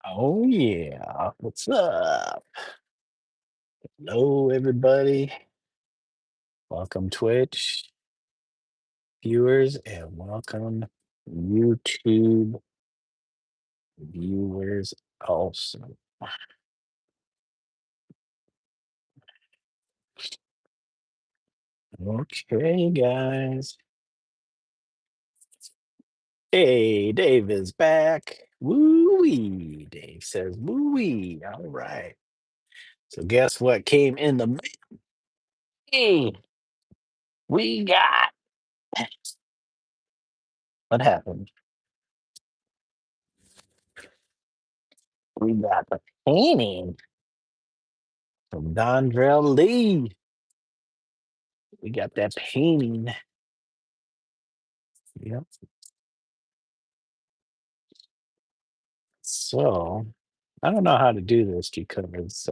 Oh yeah. What's up? Hello everybody. Welcome Twitch viewers and welcome YouTube viewers also. Okay guys. Hey, Dave is back. Woo-wee. Dave says woo-wee. All right. So guess what came in the mail? We got what happened? We got the painting from Dondrell Lee. We got that painting. Yep. So I don't know how to do this because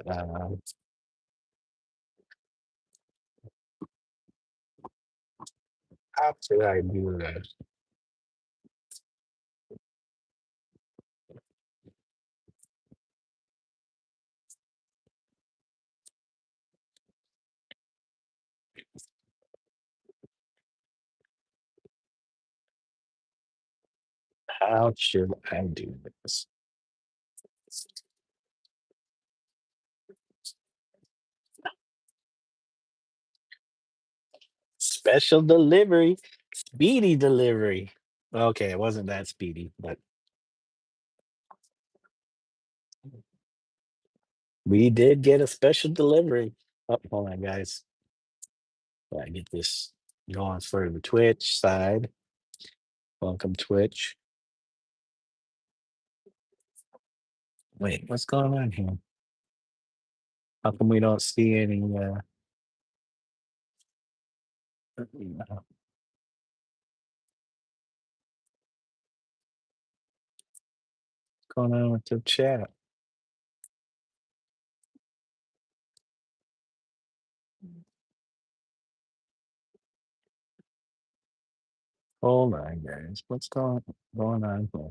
how should I do this? How should I do this? Special delivery, speedy delivery. Okay, it wasn't that speedy, but we did get a special delivery. Oh, hold on, guys. Gotta get this going for the Twitch side. Welcome, Twitch. Wait, what's going on here? How come we don't see any going on with the chat? Hold on, guys. What's going on here?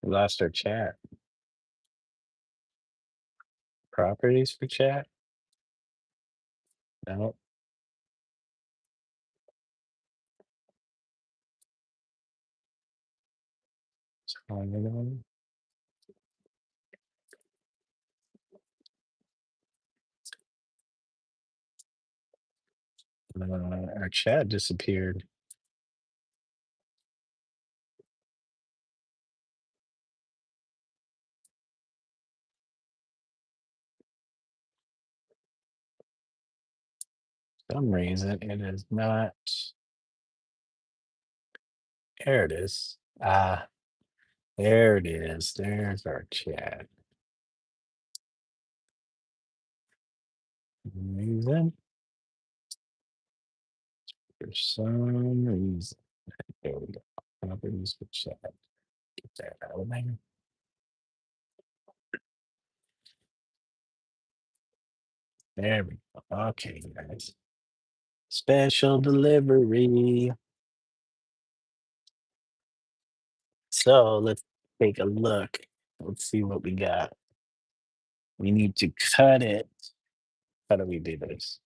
We lost our chat. Properties for chat? No. Some our chat disappeared. For some reason it is not. There it is. Ah, there it is. There's our chat. Reason. For some reason. There we go. Properties for chat. Get that out of there. There we go. Okay, guys. Special delivery. So let's take a look. Let's see what we got. We need to cut it. How do we do this?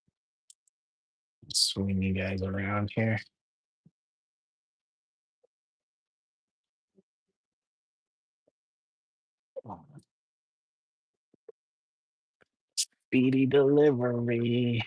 Swing you guys around here. Speedy delivery.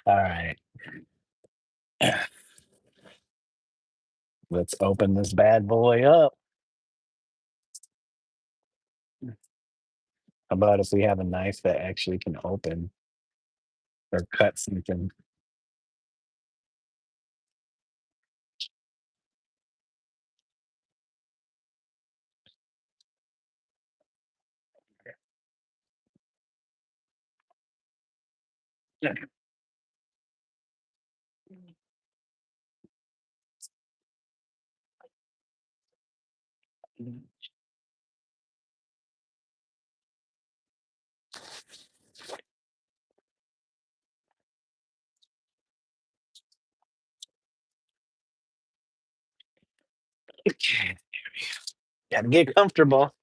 All right. Let's open this bad boy up. How about if we have a knife that actually can open or cut something? Okay. Gotta get comfortable.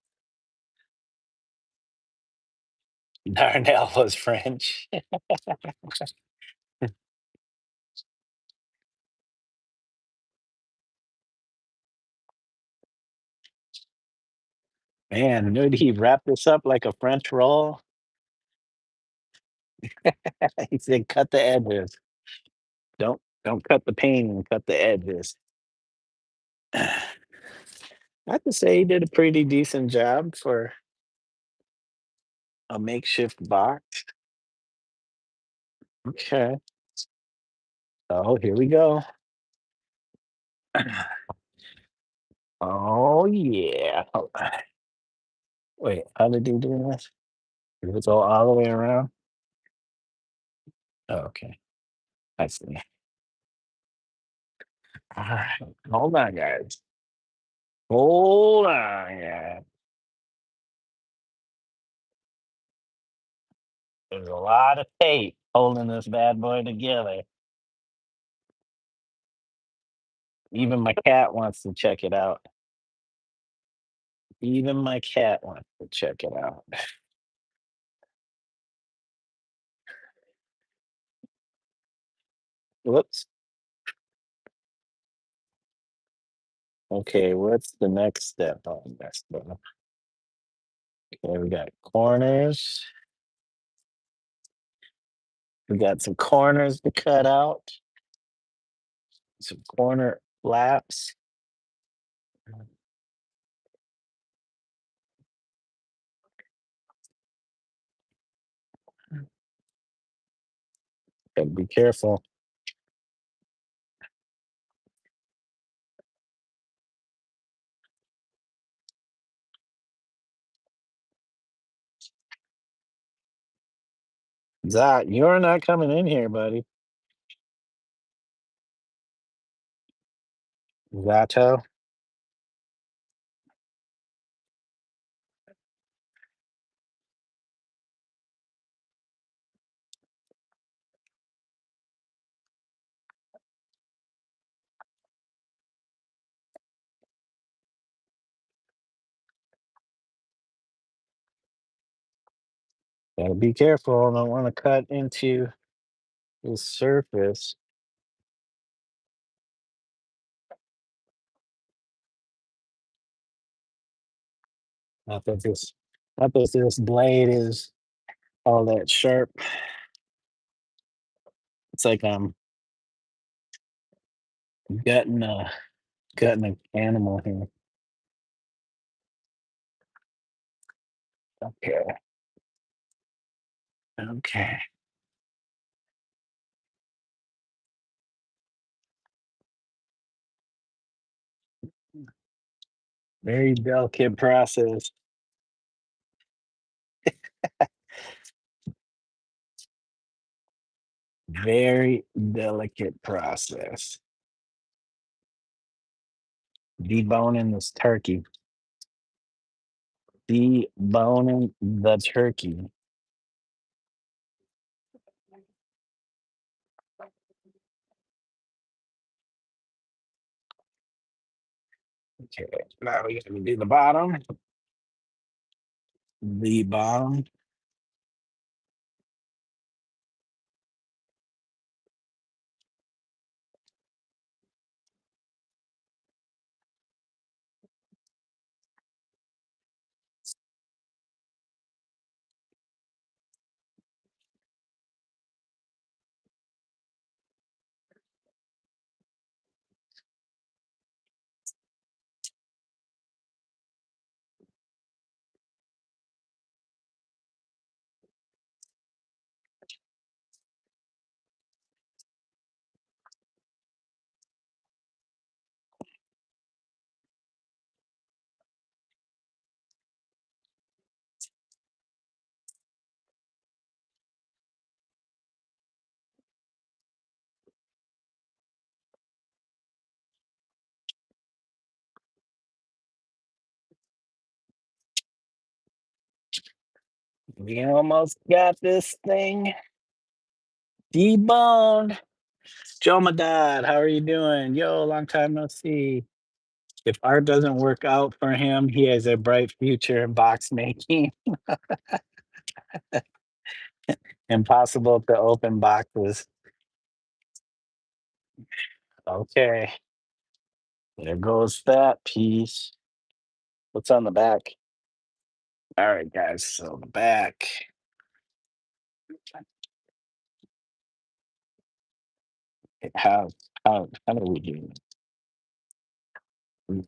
Darnell was French. Man, did he wrap this up like a French roll? He said, "Cut the edges. Don't cut the painting. Cut the edges." I have to say, he did a pretty decent job for a makeshift box. Okay. Oh, here we go. Oh yeah. Wait, how did he do this? Did it go all the way around? Oh, okay. I see. All right. Hold on, guys. Hold on, guys. There's a lot of tape holding this bad boy together. Even my cat wants to check it out. Even my cat wants to check it out. Whoops. Okay, what's the next step on this stuff? Okay, we got corners. We got some corners to cut out. Some corner flaps. Gotta be careful. Zach, you're not coming in here, buddy. Zato. Gotta be careful. I don't want to cut into the surface. Not that this, not that this blade is all that sharp. It's like I'm gutting an animal here. Okay. Okay. Very delicate process. Very delicate process. Deboning this turkey. Deboning the turkey. Okay. Now we gotta do the bottom. The bottom. We almost got this thing deboned. Joe Madad, how are you doing? Yo, long time no see. If art doesn't work out for him, he has a bright future in box making. Impossible to open boxes. Okay, there goes that piece. What's on the back? All right, guys. So the back. How do we do it? We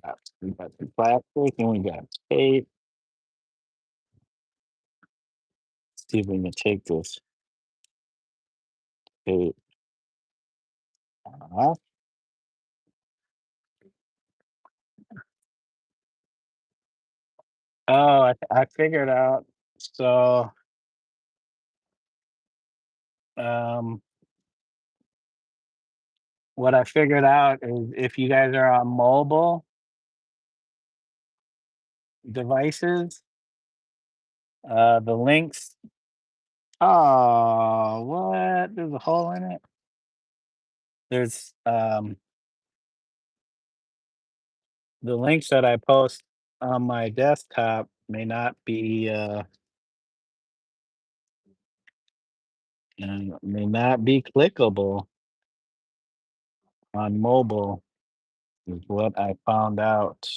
got the plastic and we got tape. See if we can take this tape off. Oh, I figured out. So, um, what I figured out is if you guys are on mobile devices, the links. Oh, what? There's a hole in it. There's the links that I post on my desktop may not be may not be clickable on mobile is what I found out.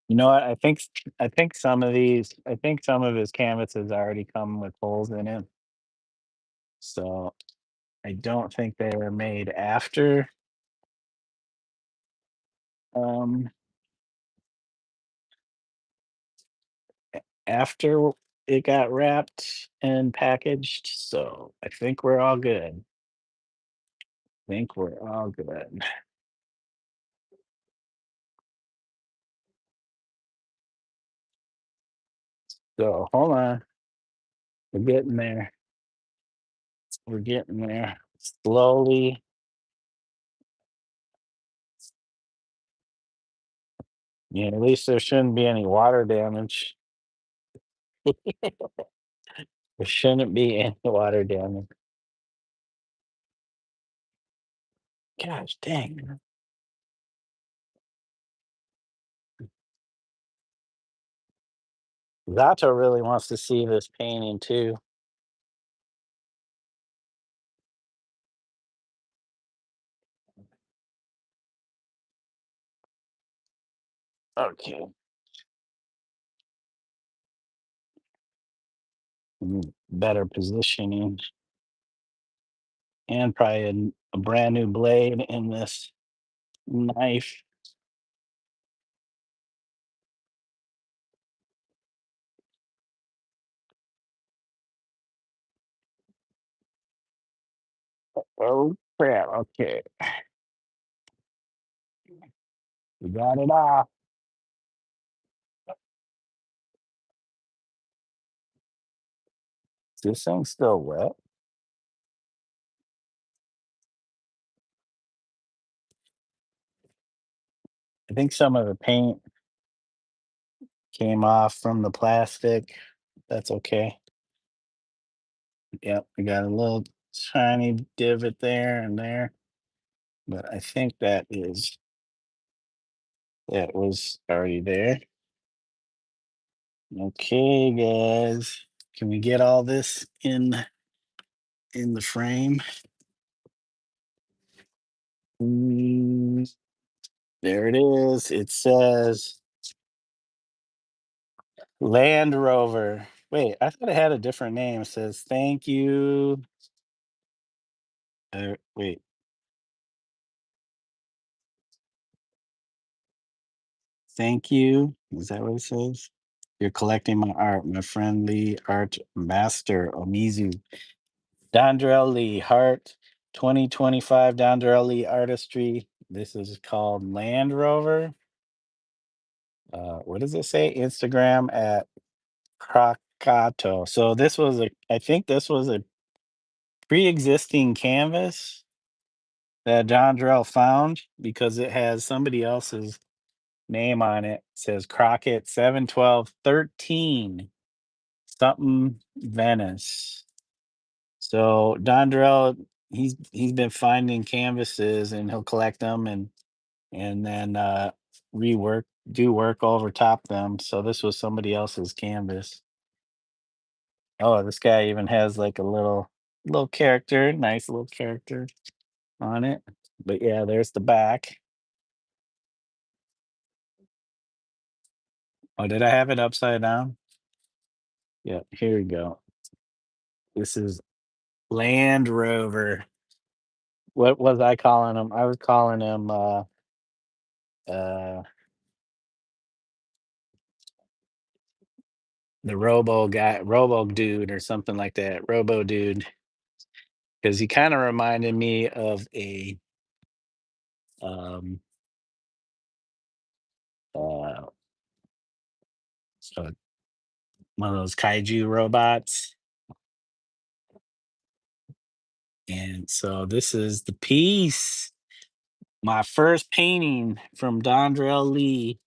You know what? I think some of his canvases already come with holes in it. So I don't think they were made um after it got wrapped and packaged. So I think we're all good. Think we're all good. So hold on. We're getting there. We're getting there. Slowly. Yeah, at least there shouldn't be any water damage. There shouldn't be any water damage. Gosh dang. Zato really wants to see this painting too. Okay. Better positioning and probably a brand new blade in this knife. Oh crap. Okay. We got it off. Is this thing still wet? I think some of the paint came off from the plastic. That's okay. Yep, we got a little tiny divot there and there, but I think that was already there. Okay, guys, can we get all this in the frame? Mm, there it is. It says Land Rover. Wait, I thought it had a different name. It says thank you. Wait, thank you. Is that what it says? You're collecting my art, my friendly art master, Omizu. Dondrelli Heart 2025 Dondrelli Artistry. This is called Land Rover. What does it say? Instagram at Crocato. So I think this was a pre-existing canvas that Dondrell found because it has somebody else's name on it. It says Crockett 71213 something Venice. So Dondrell, he's been finding canvases and he'll collect them and then rework do work over top them. So this was somebody else's canvas. Oh, this guy even has like a little character, nice little character on it. But yeah, there's the back. Oh, did I have it upside down? Yeah, here we go. This is Land Rover. What was I calling him? I was calling him uh the Robo guy, Robo dude or something like that. Robo dude. Because he kind of reminded me of um uh uh, one of those kaiju robots. And so this is the piece. My first painting from Dondrell Lee.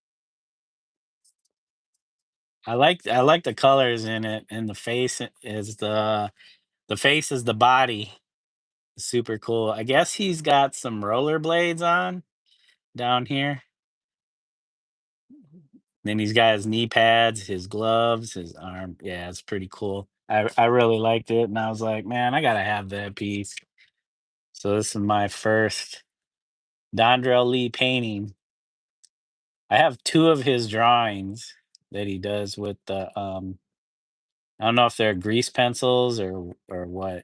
I like the colors in it, and the face is the body. Super cool. I guess he's got some rollerblades on down here. Then he's got his knee pads, his gloves, his arm. Yeah, it's pretty cool. I really liked it, and I was like, man, I gotta have that piece. So this is my first Dondrell Lee painting. I have two of his drawings that he does with the I don't know if they're grease pencils or what,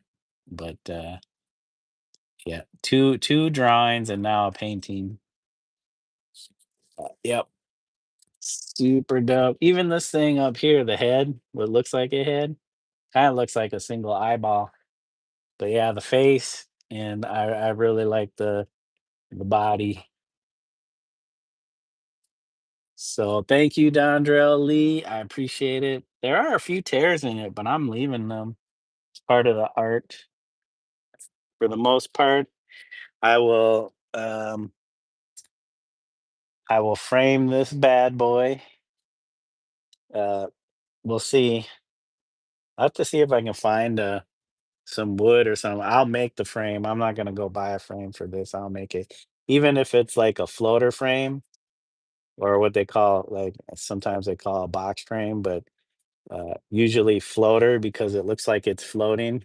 but yeah, two drawings and now a painting. Yep, super dope. Even this thing up here, the head, what looks like a head, kind of looks like a single eyeball. But yeah, the face, and I really like the body. So thank you, Dondrell Lee. I appreciate it. There are a few tears in it, but I'm leaving them. It's part of the art for the most part. I will I will frame this bad boy. Uh we'll see. I'll have to see if I can find some wood or something. I'll make the frame. I'm not gonna go buy a frame for this. I'll make it. Even if it's like a floater frame or what they call like sometimes they call a box frame, but usually floater because it looks like it's floating.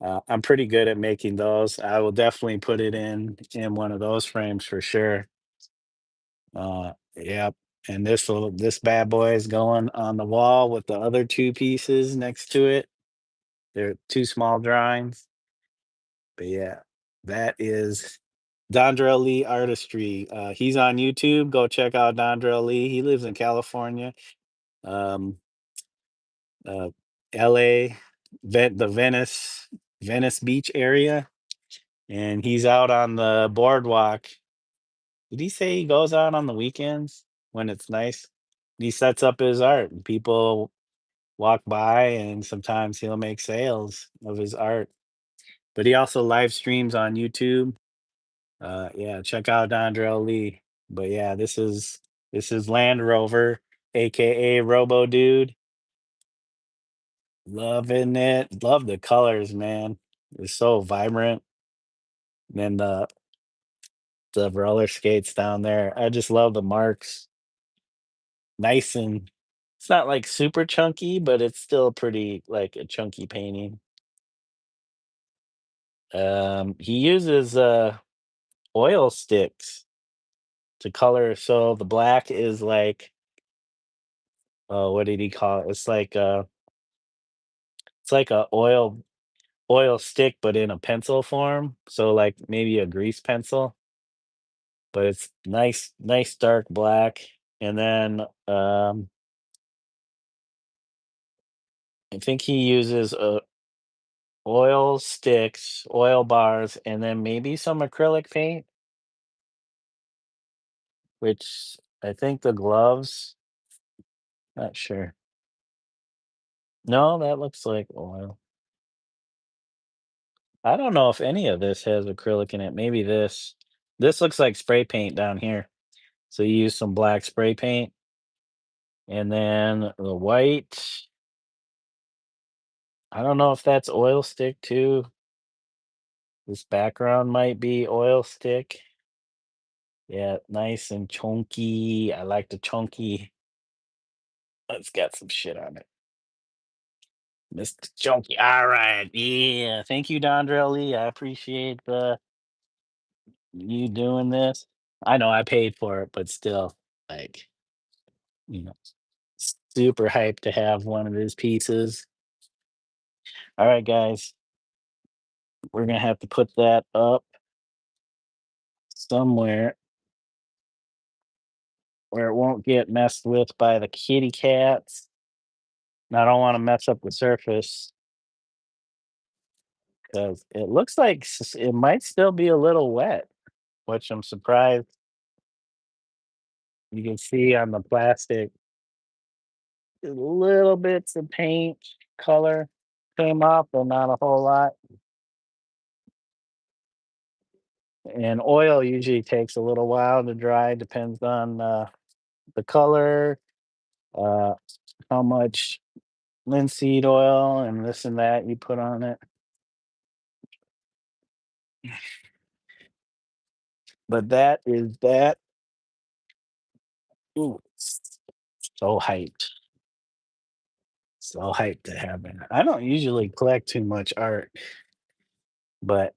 I'm pretty good at making those. I will definitely put it in one of those frames for sure. Yep. And this bad boy is going on the wall with the other two pieces next to it. They're two small drawings. But yeah, that is Dondrell Lee Artistry. He's on YouTube. Go check out Dondrell Lee. He lives in California, um, uh, LA, the Venice Beach area. And he's out on the boardwalk. Did he say he goes out on the weekends when it's nice? He sets up his art and people walk by and sometimes he'll make sales of his art. But he also live streams on YouTube. Yeah, check out Dondrell Lee. But yeah, this is Land Rover, aka Robo Dude. Loving it. Love the colors, man. It's so vibrant. And the roller skates down there. I just love the marks. Nice and it's not like super chunky, but it's still pretty like a chunky painting. He uses oil sticks to color. So the black is like what did he call it? It's like a oil stick, but in a pencil form. So like maybe a grease pencil, but it's nice dark black. And then I think he uses oil sticks, oil bars, and then maybe some acrylic paint, which I think the gloves, not sure. No, that looks like oil. I don't know if any of this has acrylic in it. Maybe this. This looks like spray paint down here. So you use some black spray paint and then the white. I don't know if that's oil stick too. This background might be oil stick. Yeah, nice and chunky. I like the chunky. It's got some shit on it. Mr. Chunky. All right. Yeah. Thank you, Dondrell Lee. I appreciate you doing this. I know I paid for it, but still, like, you know, super hyped to have one of his pieces. All right, guys. We're gonna have to put that up somewhere where it won't get messed with by the kitty cats. And I don't want to mess up the surface because it looks like it might still be a little wet, which I'm surprised. You can see on the plastic, little bits of paint color came off, but not a whole lot. And oil usually takes a little while to dry, depends on the color, uh, how much linseed oil and this and that you put on it. But that is that. Ooh, so hyped. So hyped to have it. I don't usually collect too much art, but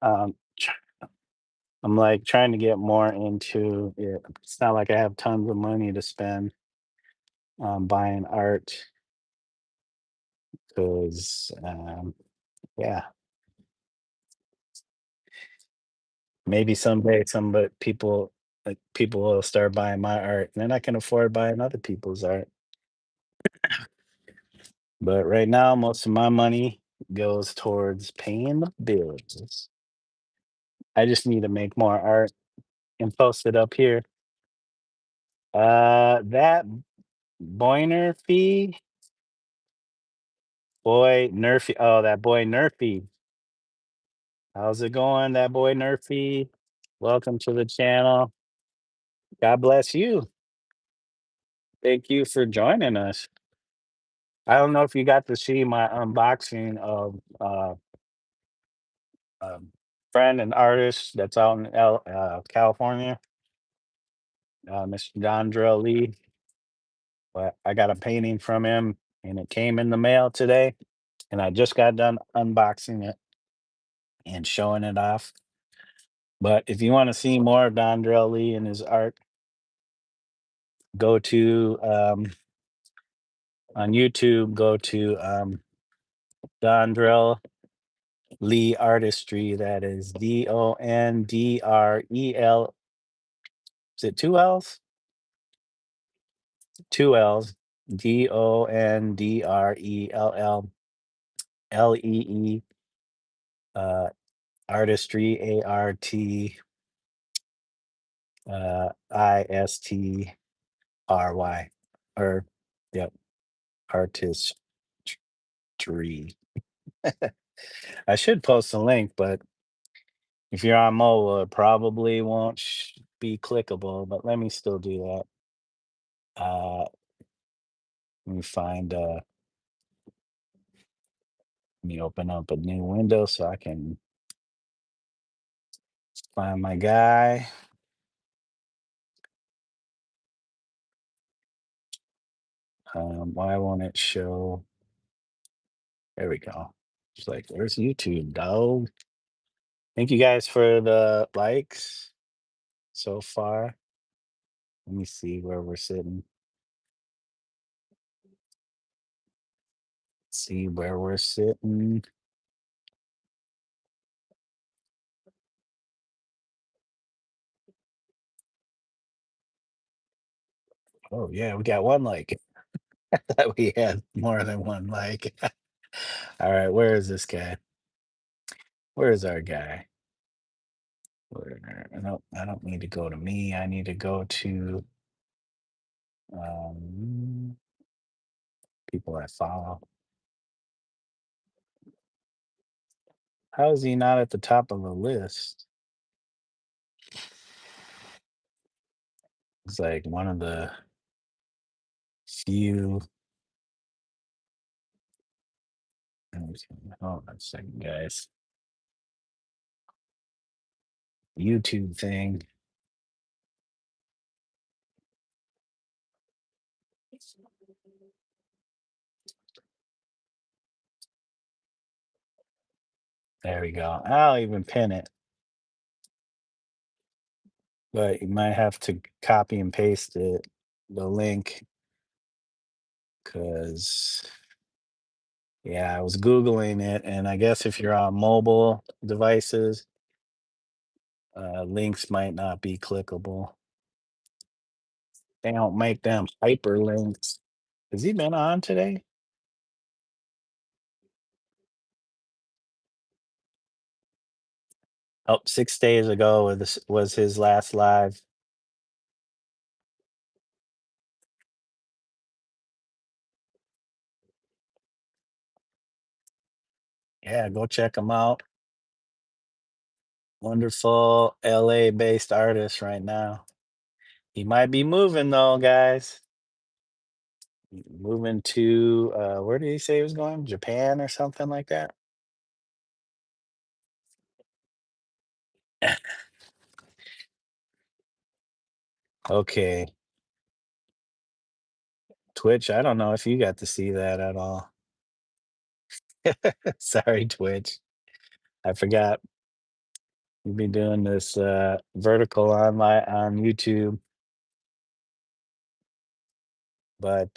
um, tr- I'm like trying to get more into it. It's not like I have tons of money to spend buying art because, yeah, maybe someday people like people will start buying my art, and then I can afford buying other people's art. But right now, most of my money goes towards paying the bills. I just need to make more art and post it up here. That Boyner fee, boy Nerfy. Oh, that boy Nerfy. How's it going, that boy Nerfy? Welcome to the channel. God bless you. Thank you for joining us. I don't know if you got to see my unboxing of um, friend and artist that's out in California, Mr. Dondrell Lee. But I got a painting from him, and it came in the mail today. And I just got done unboxing it and showing it off. But if you want to see more of Dondrell Lee and his art, go to on YouTube. Go to Dondrell Lee Artistry. That is Dondrel. Is it two L's? Two L's. Dondrelllee. Uh, Artistry. Artistry. Or yep, artistry. I should post a link, but if you're on mobile, it probably won't be clickable. But let me still do that. Let me find. Let me open up a new window so I can find my guy. Why won't it show? There we go. It's like, where's YouTube, dog? Thank you guys for the likes so far. Let me see where we're sitting. See where we're sitting. Oh yeah, we got one like. I thought we had more than one like. All right, where is this guy? Where is our guy? I don't need to go to me. I need to go to um, people I follow. How is he not at the top of the list? It's like one of the few. Hold on a second, guys. YouTube thing. There we go. I'll even pin it, but you might have to copy and paste it, the link, because yeah, I was Googling it, and I guess if you're on mobile devices, links might not be clickable. They don't make them hyperlinks. Has he been on today? Oh, 6 days ago was his last live. Yeah, go check him out. Wonderful LA based artist right now. He might be moving though, guys. Moving to where did he say he was going? Japan or something like that? Okay. Twitch, I don't know if you got to see that at all. Sorry, Twitch. I forgot we'll be doing this vertical on YouTube. But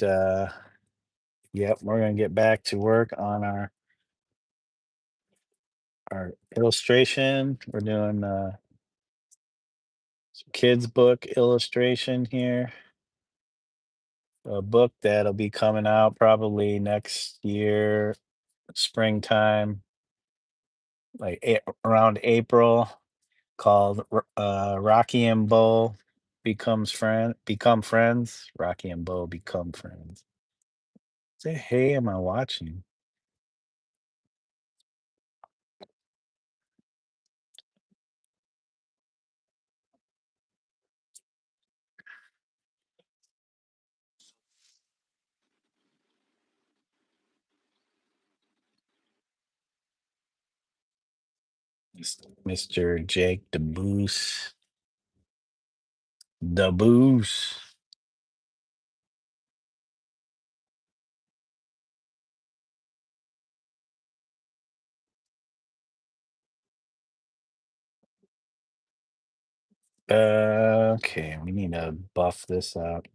yep, we're gonna get back to work on our illustration. We're doing some kids book illustration here. A book that'll be coming out probably next year, springtime, like around April, called Rocky and Bo become friends. Rocky and Bo become friends. Say hey, am I watching? Mr. Jake DeBoos. DeBoos. Okay, we need to buff this up.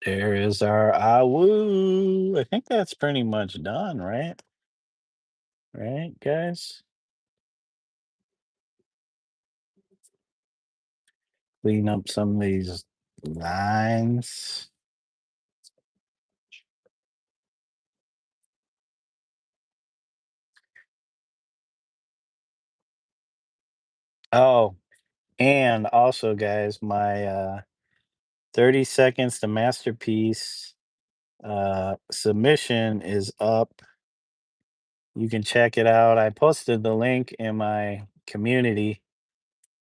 There is our Awoo. I think that's pretty much done, right? Right, guys? Clean up some of these lines. Oh, and also, guys, my 30 seconds to masterpiece submission is up. You can check it out. I posted the link in my community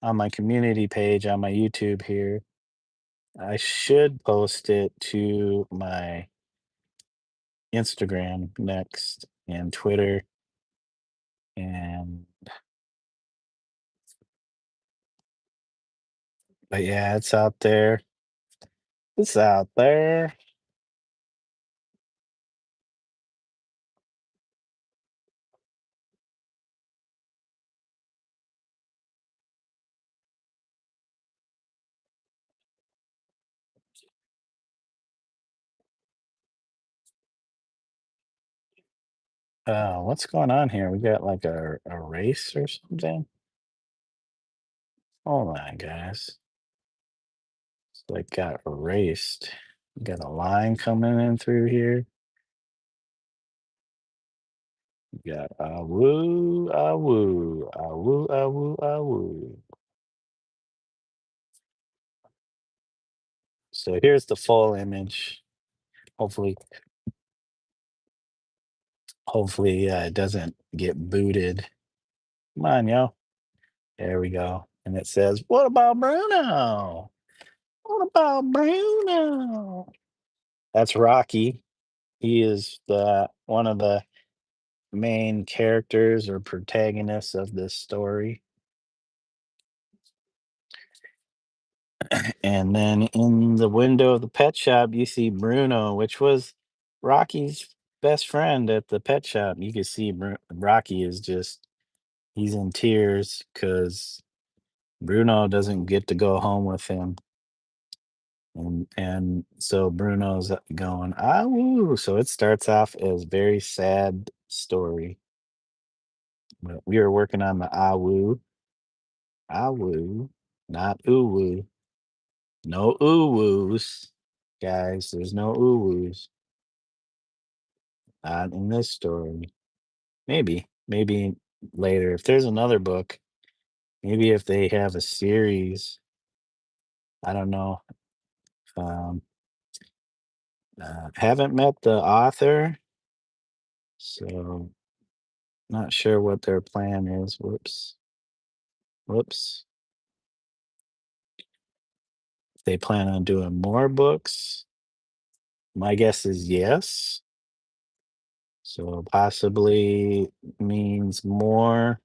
on my community page on my YouTube here. I should post it to my Instagram next and Twitter. And but yeah, it's out there. It's out there. What's going on here? We got like a race or something? Hold on, guys. It's like got erased. Got a line coming in through here. You got ah woo, ah woo, ah woo, ah woo, ah woo. So here's the full image. Hopefully, hopefully it doesn't get booted. Come on, yo. There we go. And it says, "What about Bruno? What about Bruno?" That's Rocky. He is the one of the main characters or protagonists of this story. And then in the window of the pet shop, you see Bruno, which was Rocky's best friend at the pet shop. You can see Rocky is just, he's in tears because Bruno doesn't get to go home with him. And so Bruno's going, ah, woo. So it starts off as very sad story. But we were working on the ah, woo, not ooh, woo. No ooh, woos. Guys, there's no ooh, woos. Not in this story. Maybe later. If there's another book, maybe if they have a series, I don't know. Um, haven't met the author, so not sure what their plan is. Whoops. Whoops. They plan on doing more books. My guess is yes. So possibly means more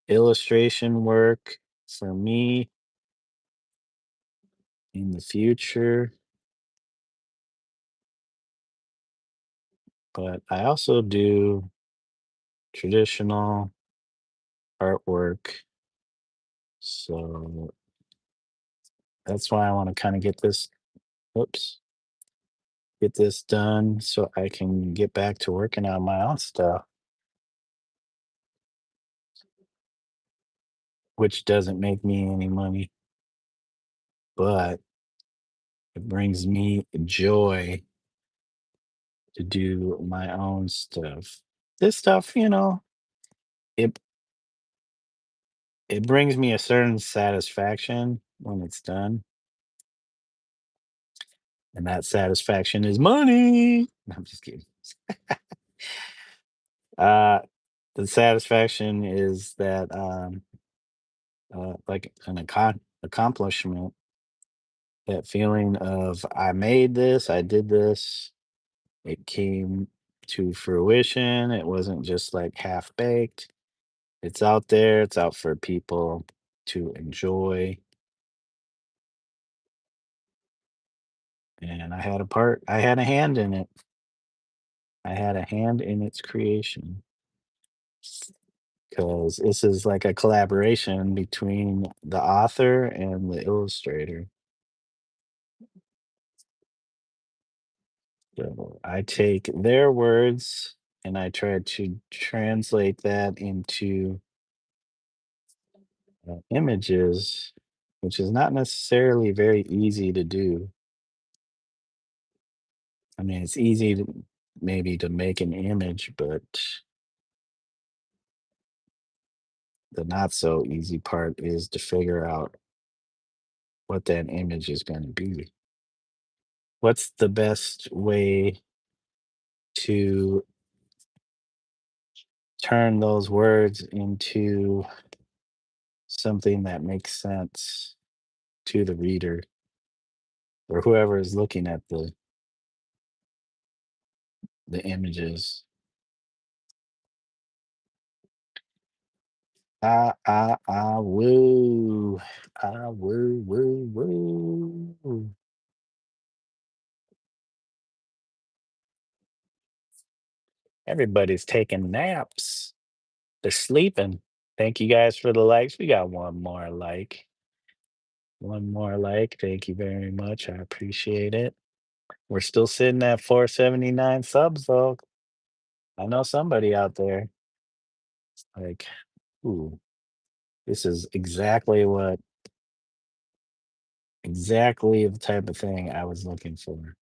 illustration work for me in the future. But I also do traditional artwork. So that's why I want to kind of get this, whoops, get this done so I can get back to working on my own stuff, which doesn't make me any money, but it brings me joy to do my own stuff. This stuff, it it brings me a certain satisfaction when it's done, and that satisfaction is money. No, I'm just kidding. Uh, the satisfaction is that like an accomplishment, that feeling of I made this, I did this, it came to fruition. It wasn't just like half baked. It's out there, it's out for people to enjoy. And I had a hand in it. I had a hand in its creation because this is like a collaboration between the author and the illustrator. So I take their words and I try to translate that into images, which is not necessarily very easy to do. I mean, it's easy to maybe to make an image, but the not so easy part is to figure out what that image is going to be. What's the best way to turn those words into something that makes sense to the reader or whoever is looking at the images? Woo. Woo, woo, woo. Everybody's taking naps. They're sleeping. Thank you guys for the likes. We got one more like. One more like. Thank you very much. I appreciate it. We're still sitting at 479 subs though. I know somebody out there. Like, ooh, this is exactly the type of thing I was looking for.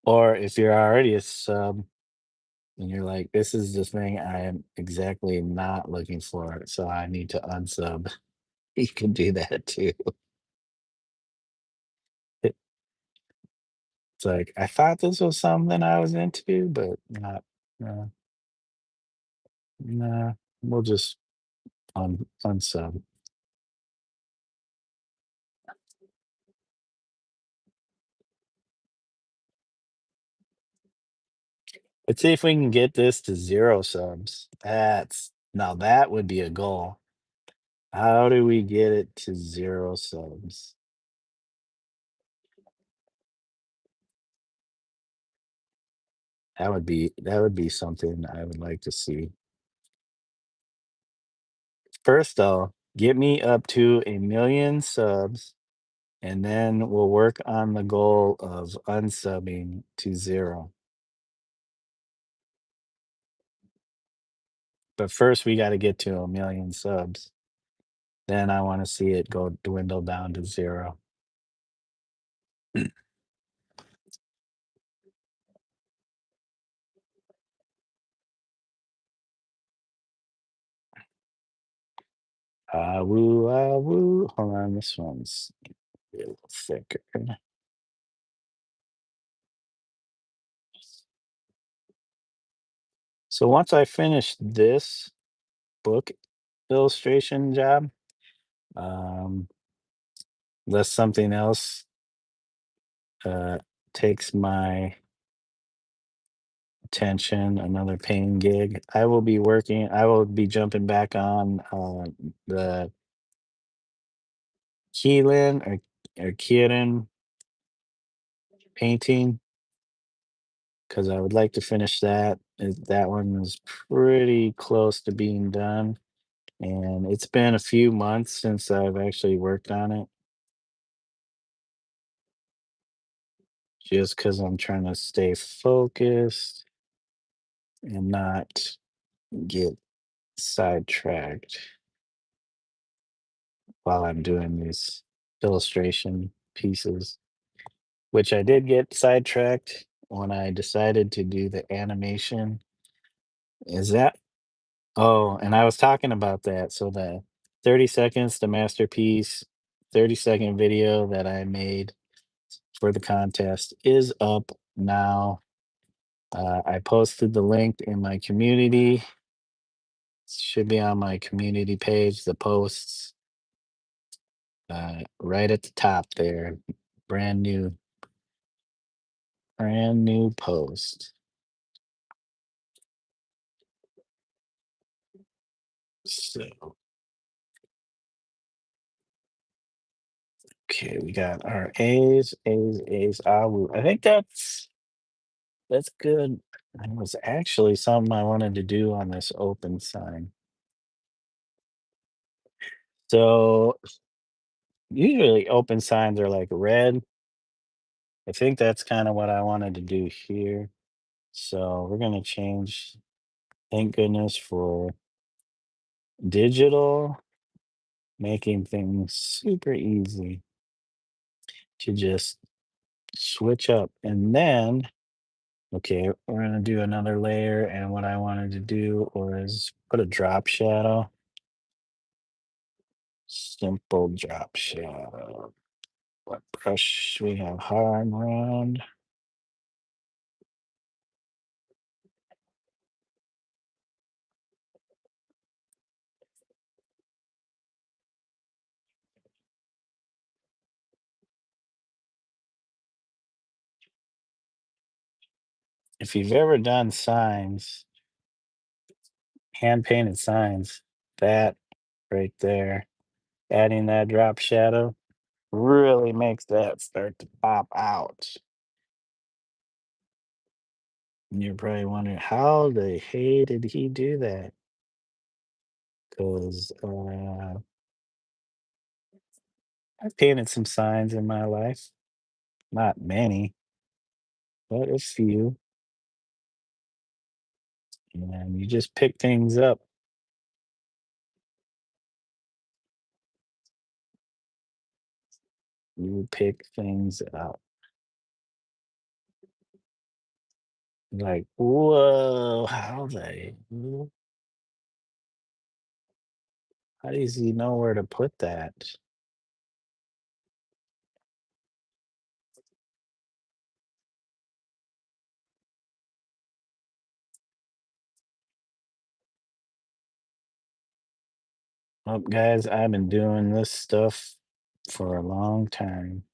Or if you're already a sub and you're like, this is the thing I am exactly not looking for, so I need to unsub. You can do that too. It's like, I thought this was something I was into, but not. No, nah, we'll just unsub. Let's see if we can get this to 0 subs. That's now that would be a goal. How do we get it to 0 subs? That would be something I would like to see. First though, get me up to 1,000,000 subs, and then we'll work on the goal of unsubbing to 0. But first we gotta get to 1,000,000 subs. Then I wanna see it go dwindle down to 0. Ah, woo, ah, woo. Hold on, this one's a little thicker. So once I finish this book illustration job, um, unless something else uh, takes my attention, another paying gig, I will be jumping back on the Keelan or Kieran painting because I would like to finish that. That one is pretty close to being done. And it's been a few months since I've actually worked on it just because I'm trying to stay focused and not get sidetracked while I'm doing these illustration pieces, which I did get sidetracked when I decided to do the animation. Is that Oh, and I was talking about that. So the 30 seconds, the masterpiece, 30-second video that I made for the contest is up now. I posted the link in my community. Should be on my community page, the posts right at the top there. Brand new, brand new post. So, okay, we got our A's, A's, A's. Ah, woo. I think that's good. It was actually something I wanted to do on this open sign. So usually open signs are like red. I think that's kind of what I wanted to do here. So we're gonna change, thank goodness for digital, making things super easy to just switch up. And then, okay, we're gonna do another layer. And what I wanted to do was put a drop shadow, simple drop shadow. What brush we have? High and round. If you've ever done signs, hand painted signs, that right there, adding that drop shadow really makes that start to pop out. And you're probably wondering, how the hey did he do that? Because I've painted some signs in my life, not many, but a few. And you just pick things up. You pick things up. Like, whoa, how does he know where to put that? Well, guys, I've been doing this stuff for a long time.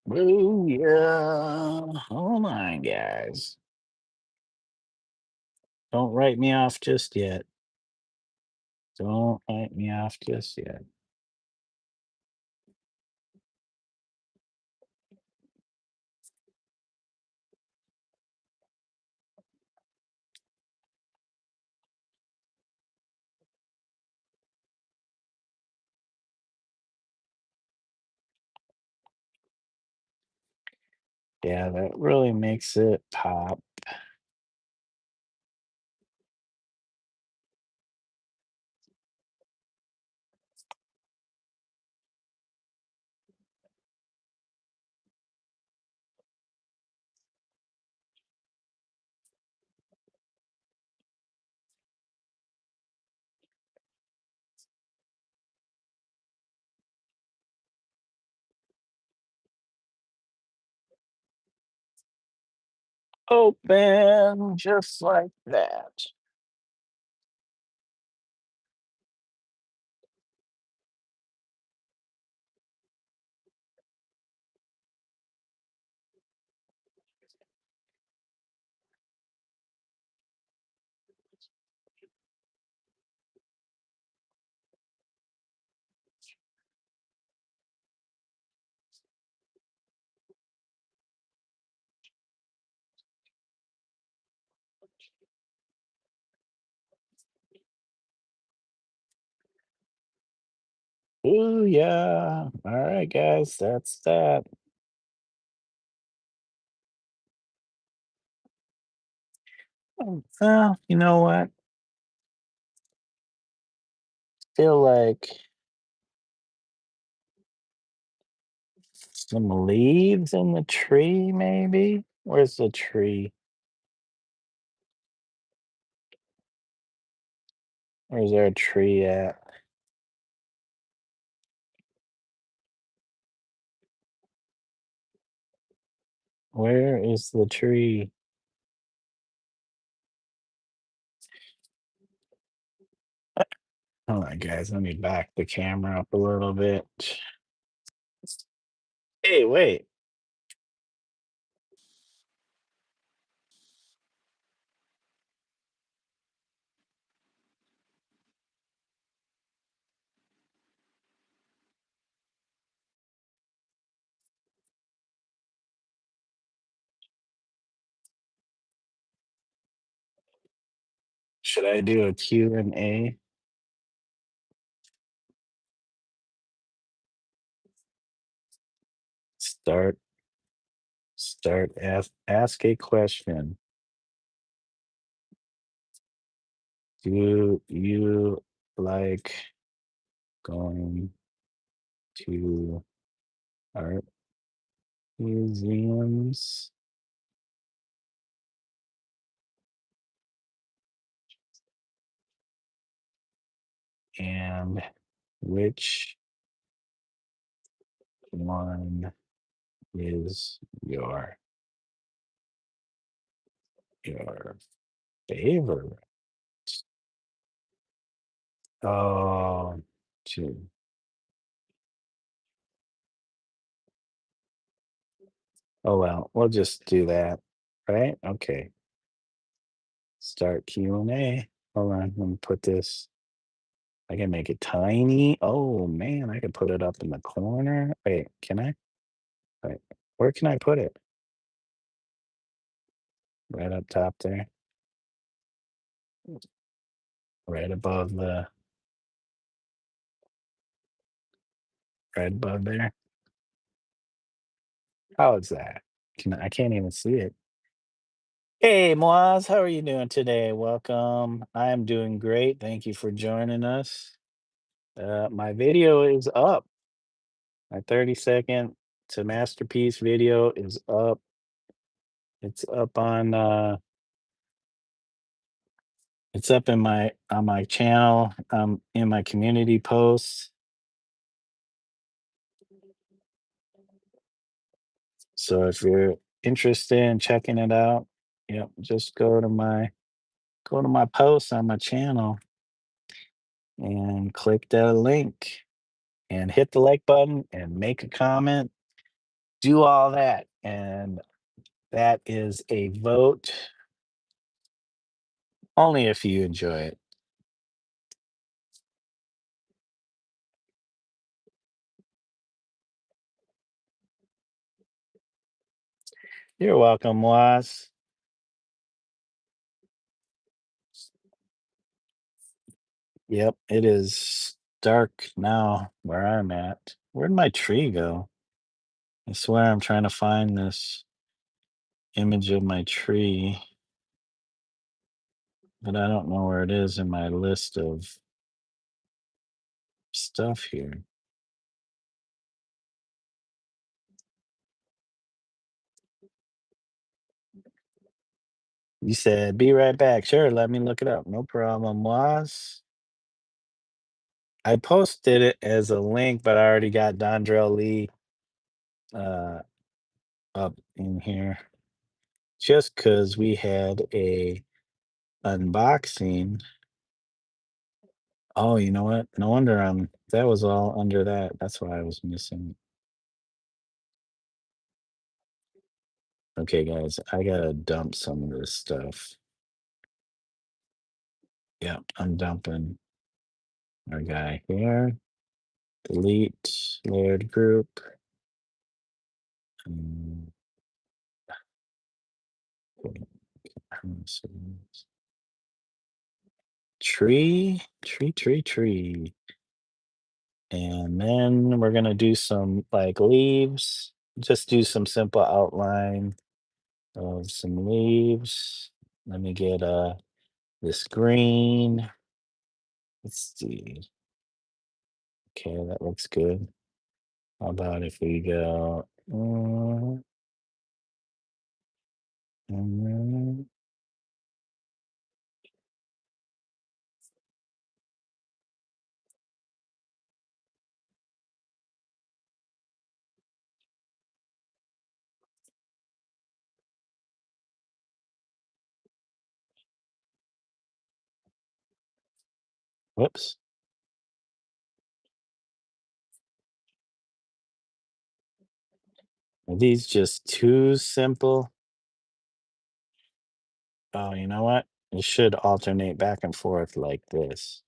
Oh, yeah. Hold on, guys. Don't write me off just yet. Don't write me off just yet. Yeah, that really makes it pop. Open just like that. Ooh, yeah. All right, guys, that's that. Well, you know what? Feel like some leaves in the tree, maybe? Where's the tree? Where's our tree at? Where is the tree? Hold on, guys. Let me back the camera up a little bit. Hey, wait. Should I do a Q&A? Start, ask a question. Do you like going to art museums? And which one is your Your favorite. Oh, gee. Oh well, we'll just do that, right? Okay. Start Q&A. Hold on, let me put this. I can make it tiny. Oh man, I can put it up in the corner. Wait, can I? Wait, where can I put it? Right up top there, right above the, right above there. How is that? I can't even see it. Hey, Moaz, how are you doing today? Welcome. I am doing great. Thank you for joining us. My video is up. My 30-second to masterpiece video is up. It's up it's up in my on my channel, in my community posts. So if you're interested in checking it out, yep, just go to my post on my channel and click the link and hit the like button and make a comment. Do all that. And that is a vote only if you enjoy it. You're welcome, Was. Yep, it is dark now where I'm at. Where'd my tree go? I swear I'm trying to find this image of my tree, but I don't know where it is in my list of stuff here. You said, be right back. Sure, let me look it up. No problem, Was. I posted it as a link, but I already got Dondrell Lee uh, up in here just because we had a unboxing. Oh, you know what? No wonder that was all under that. That's why I was missing. Okay, guys, I gotta dump some of this stuff. Yeah, I'm dumping our guy here. Delete layered group. Um, tree. And then we're gonna do some like leaves. Just do some simple outline of some leaves. Let me get this green. Let's see. Okay, that looks good. How about if we go mm, whoops. Are these just too simple? Oh, you know what? It should alternate back and forth like this.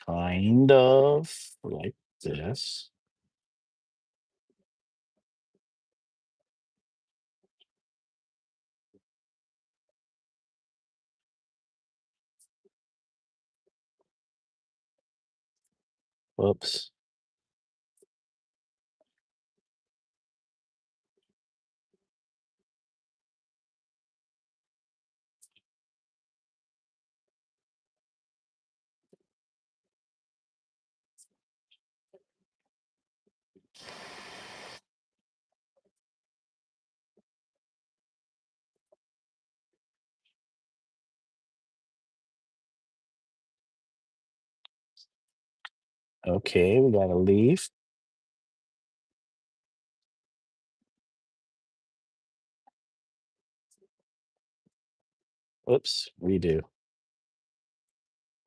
Kind of like this. Whoops. Okay, we got a leaf. Oops, redo.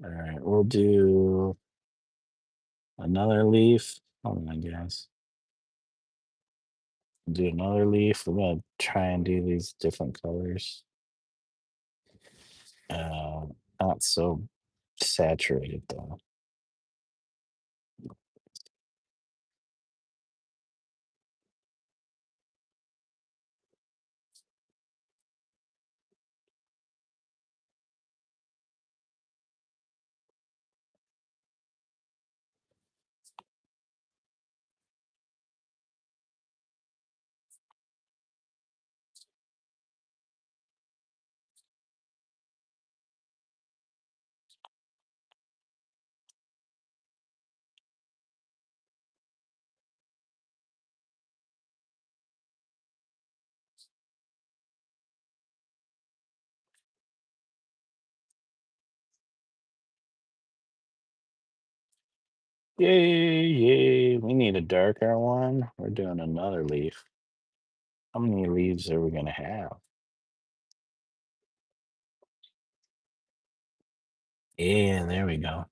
All right, we'll do another leaf. Hold on, guys. Do another leaf. We're gonna try and do these different colors. Uh, Not so saturated though. Yay, yay. We need a darker one. We're doing another leaf. How many leaves are we gonna have? Yeah, there we go.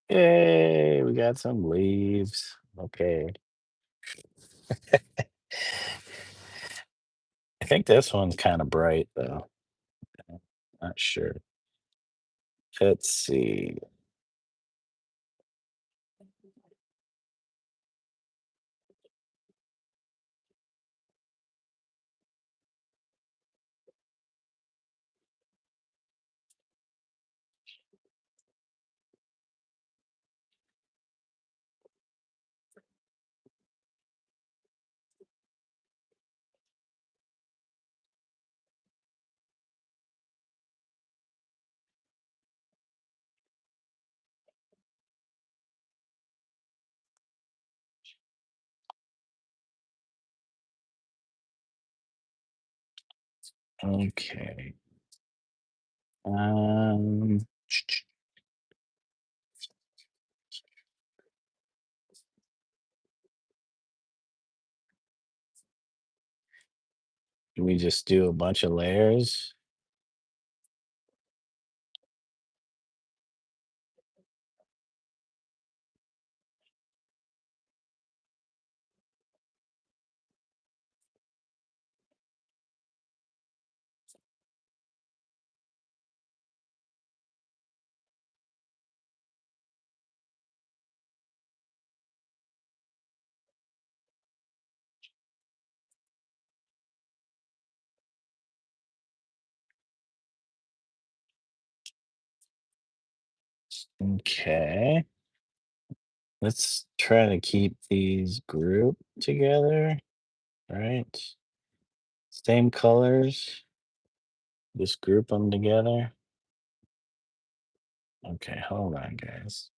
Yay, we got some leaves. Okay. I think this one's kind of bright though. Not sure. Let's see. Okay. Um, do we just do a bunch of layers? Okay. Let's try to keep these grouped together, right? Same colors. Just group them together. Okay, hold on, guys.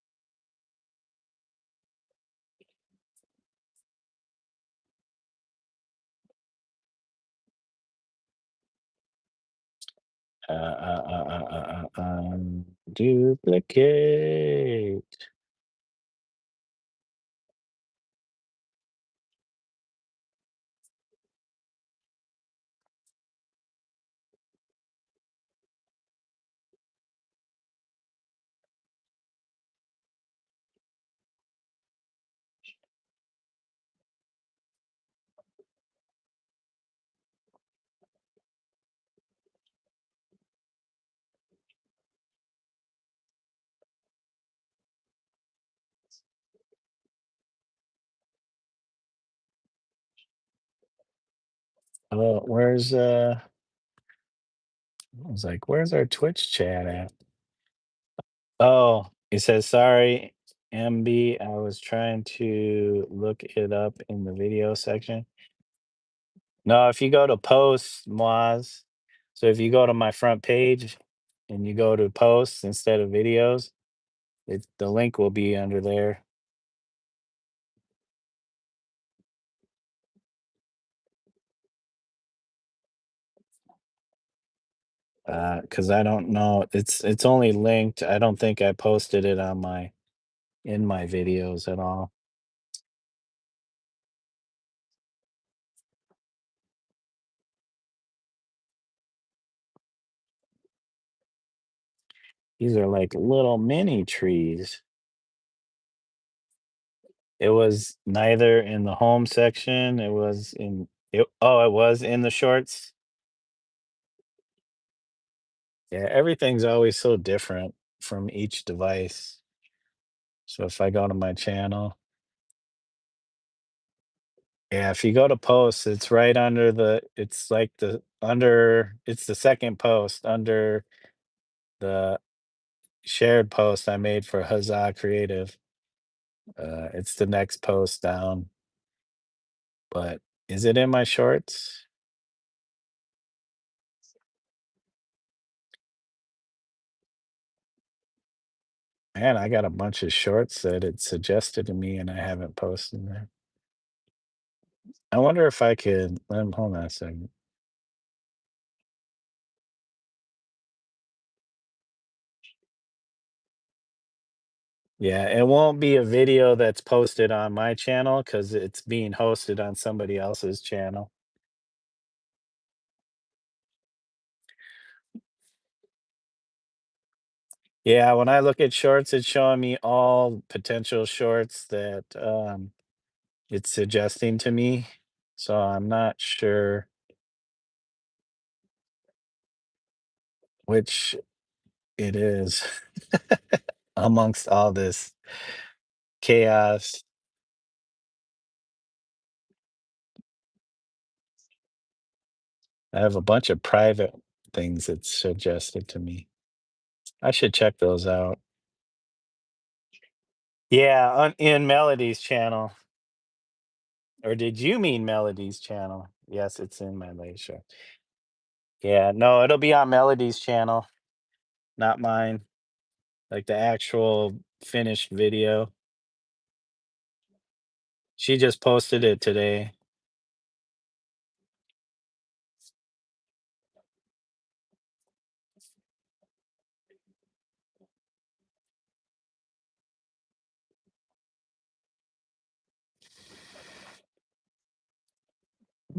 Duplicate. Oh, I was like, where's our Twitch chat at? Oh, it says sorry. MB, I was trying to look it up in the video section. No, if you go to posts, Moz, so if you go to my front page and you go to posts instead of videos, the link will be under there. Because I don't know, it's only linked. I don't think I posted it on my in my videos at all. These are like little mini trees. It was neither in the home section. It was in it, oh, it was in the shorts. Yeah, everything's always so different from each device. So if I go to my channel, yeah, if you go to posts, it's right under it's like it's the second post under the shared post I made for Huzzah Creative. It's the next post down, but is it in my shorts? Man, I got a bunch of shorts that it suggested to me and I haven't posted them. I wonder if I could hold on a second. Yeah, it won't be a video that's posted on my channel because it's being hosted on somebody else's channel. Yeah, when I look at shorts, it's showing me all potential shorts that it's suggesting to me. So I'm not sure which it is amongst all this chaos. I have a bunch of private things it's suggested to me. I should check those out. Yeah, in Melody's channel. Or did you mean Melody's channel? Yes, it's in my latest show. Yeah, no, it'll be on Melody's channel, not mine. Like the actual finished video. She just posted it today.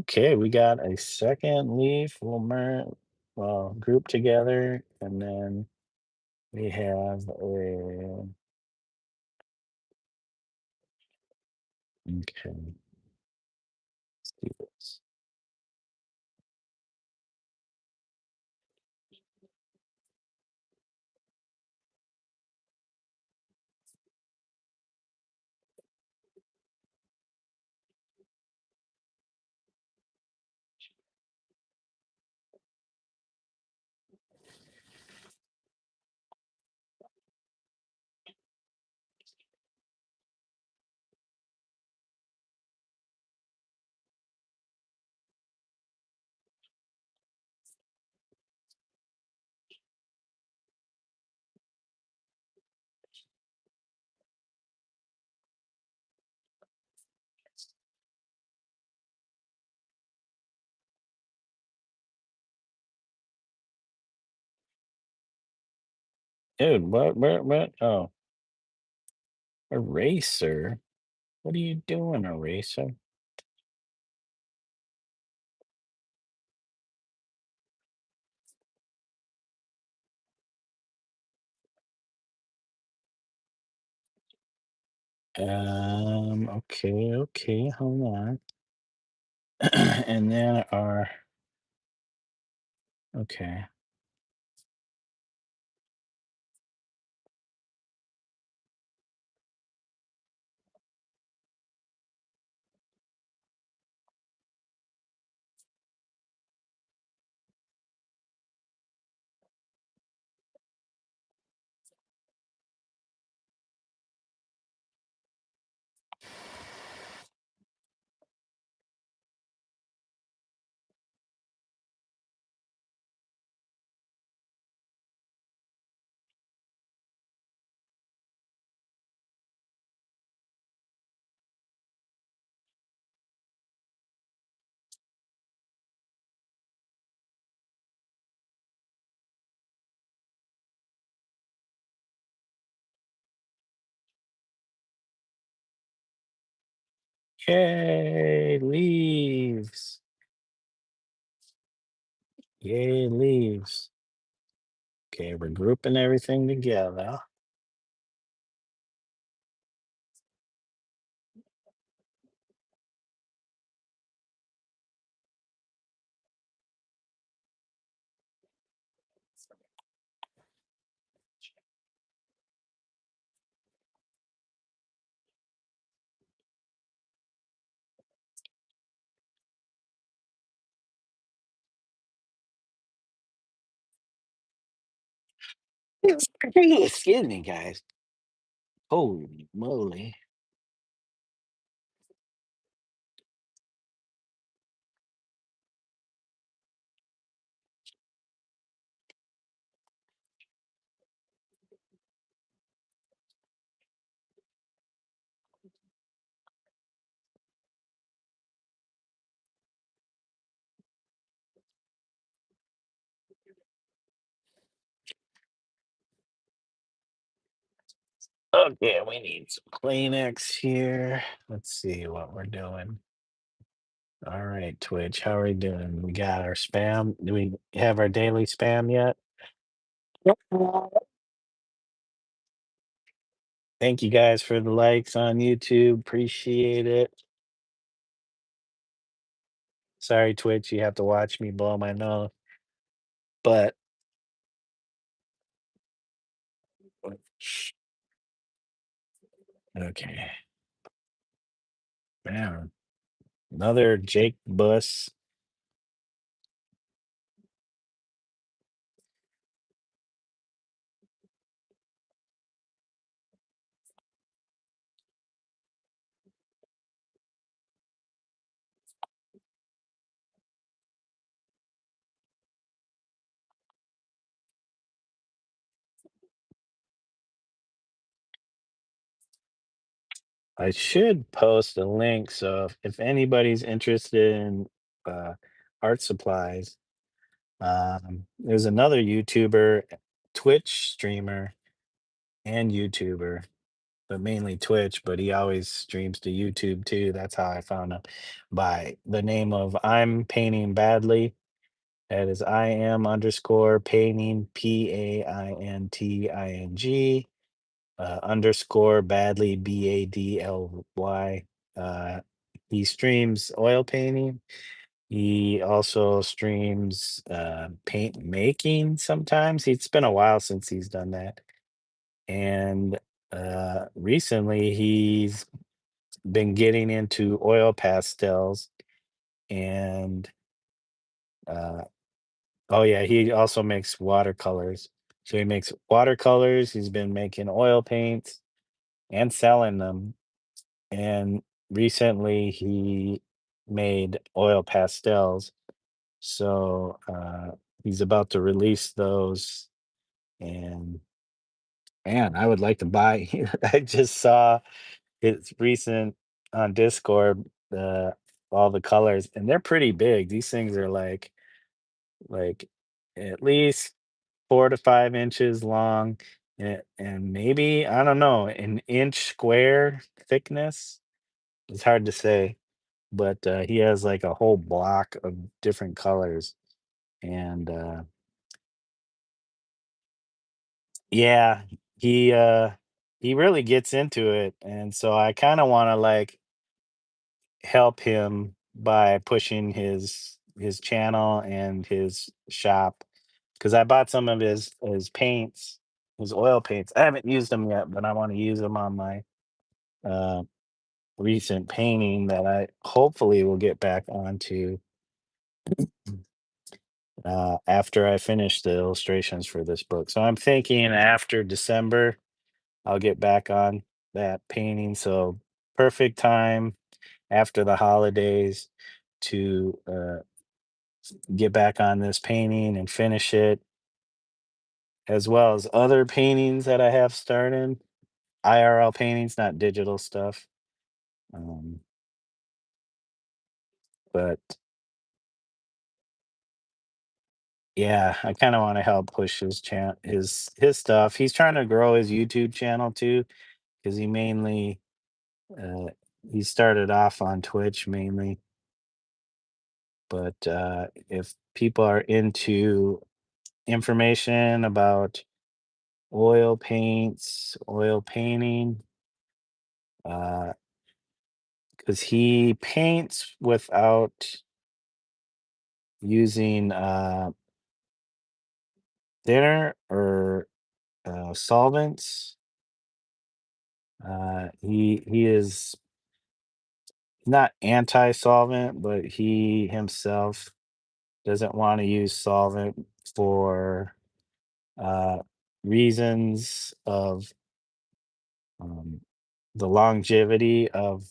Okay, we got a second leaf. Well, group together, and then we have a. Okay, let's do this. Dude, what? Oh, eraser. What are you doing, eraser? Okay, okay, hold on. And then our okay. Yay, leaves. Yay, leaves. Okay, we're grouping everything together. Excuse me, guys. Holy moly. Okay, we need some Kleenex here. Let's see what we're doing. All right, Twitch, how are we doing? We got our spam. Do we have our daily spam yet? Thank you guys for the likes on YouTube. Appreciate it. Sorry, Twitch, you have to watch me blow my nose. But okay. Man, another Jake Bus. I should post a link so if anybody's interested in uh, art supplies, there's another YouTuber, Twitch streamer, and YouTuber, but mainly Twitch, but he always streams to YouTube too. That's how I found him by the name of I'm Painting Badly. That is I am underscore painting PAINTING underscore badly BADLY. Uh, he streams oil painting. He also streams paint making sometimes. It's been a while since he's done that. And recently he's been getting into oil pastels and uh, oh yeah, he also makes watercolors. So he makes watercolors. He's been making oil paints and selling them. And recently he made oil pastels. So he's about to release those. And man, I would like to buy. I just saw his recent on Discord, the all the colors, and they're pretty big. These things are like at least 4 to 5 inches long, and maybe I don't know an inch square thickness. It's hard to say, but he has like a whole block of different colors, and yeah, he uh, he really gets into it, and so I kind of want to like help him by pushing his channel and his shop because I bought some of his paints, his oil paints. I haven't used them yet, but I want to use them on my uh, recent painting that I hopefully will get back onto after I finish the illustrations for this book. So I'm thinking after December, I'll get back on that painting. So perfect time after the holidays to get back on this painting and finish it, as well as other paintings that I have started. IRL paintings, not digital stuff. Um, but yeah, I kind of want to help push his stuff. He's trying to grow his YouTube channel too, because he mainly He started off on Twitch mainly, but if people are into information about oil paints, oil painting, because he paints without using thinner or solvents. He is not anti-solvent, but he himself doesn't want to use solvent for uh, reasons of um, the longevity of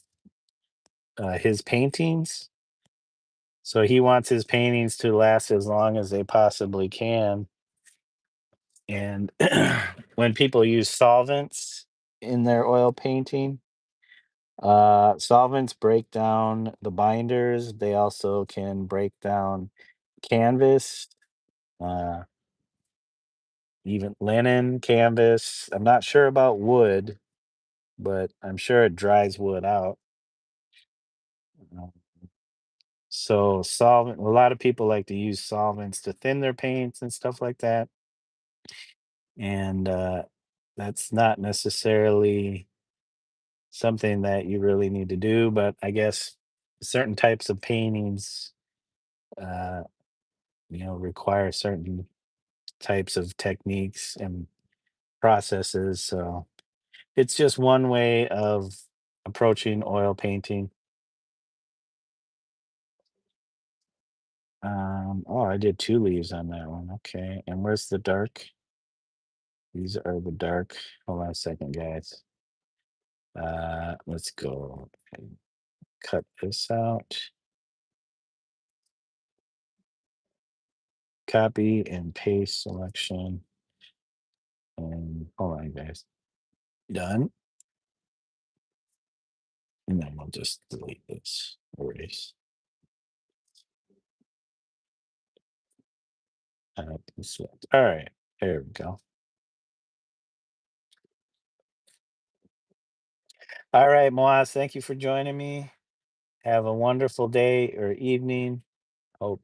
his paintings. So he wants his paintings to last as long as they possibly can. And when people use solvents in their oil painting, solvents break down the binders. They also can break down canvas, uh, even linen, canvas. I'm not sure about wood, but I'm sure it dries wood out. Uh, So solvent, a lot of people like to use solvents to thin their paints and stuff like that. And that's not necessarily something that you really need to do, but I guess certain types of paintings, uh, require certain types of techniques and processes. So it's just one way of approaching oil painting. Oh, I did two leaves on that one. Okay. And where's the dark? These are the dark. Hold on a second, guys. Let's go and cut this out. Copy and paste selection. And hold on, guys. Done. And then we'll just delete this. Erase. Select. All right. There we go. All right, Moaz, thank you for joining me. Have a wonderful day or evening. Hope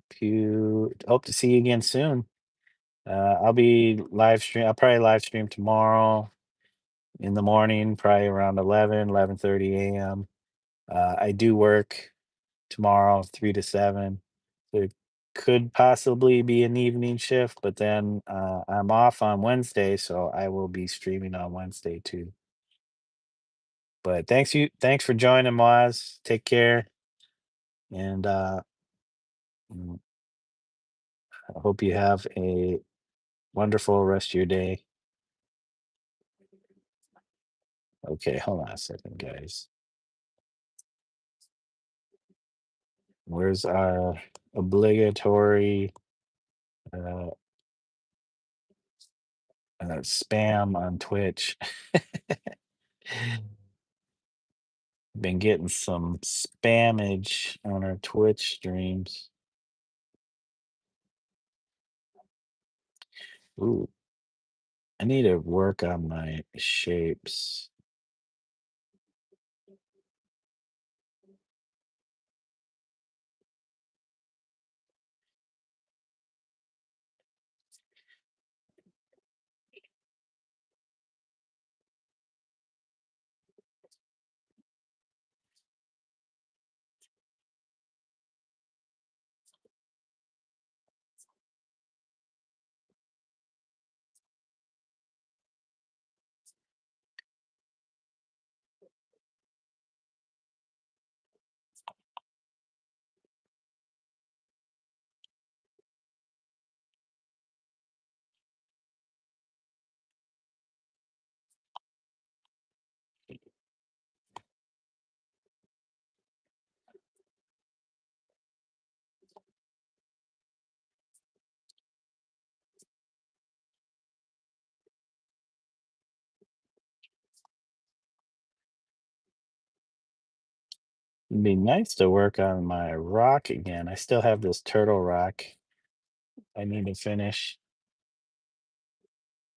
to see you again soon. I'll be live stream. I'll probably live stream tomorrow in the morning, probably around 11:30 a.m. I do work tomorrow, 3 to 7. There could possibly be an evening shift, but then I'm off on Wednesday, so I will be streaming on Wednesday too. But thanks for joining, Moaz. Take care, and mm, I hope you have a wonderful rest of your day. Okay, hold on a second, guys. Where's our obligatory uh, spam on Twitch? Been getting some spamage on our Twitch streams. Ooh, I need to work on my shapes. It'd be nice to work on my rock again. I still have this turtle rock I need to finish.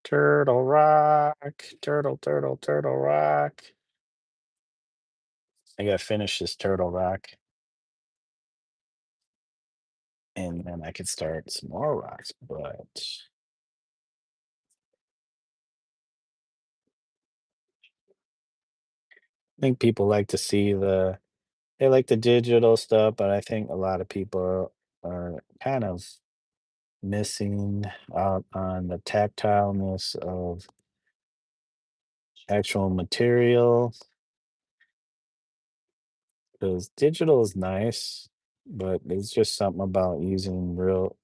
Turtle rock, turtle, turtle, turtle rock. I gotta finish this turtle rock, and then I could start some more rocks. But I think people like to see they like the digital stuff, but I think a lot of people are kind of missing out on the tactileness of actual material because digital is nice, but there's just something about using real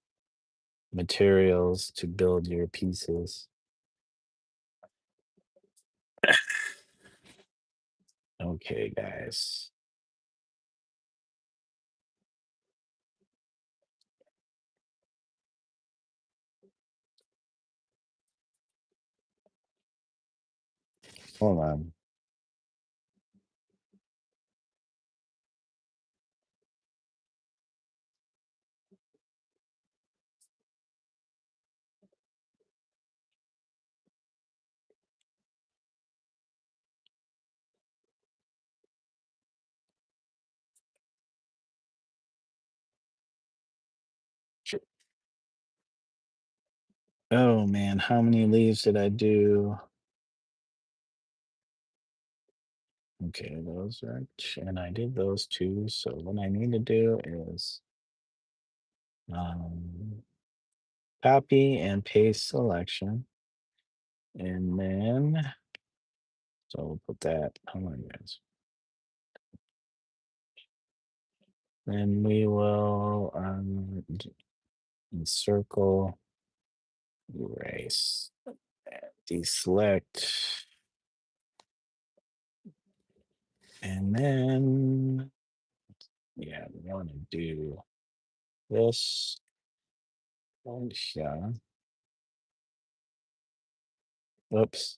materials to build your pieces. Okay, guys. Hold on. Oh man, how many leaves did I do? Okay, those are, and I did those two. So what I need to do is um, copy and paste selection, and then so we'll put that. Hold on, guys. Then we will encircle, erase, deselect, and then yeah, we want to do this one here. Oops,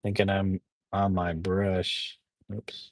thinking I'm on my brush. Oops.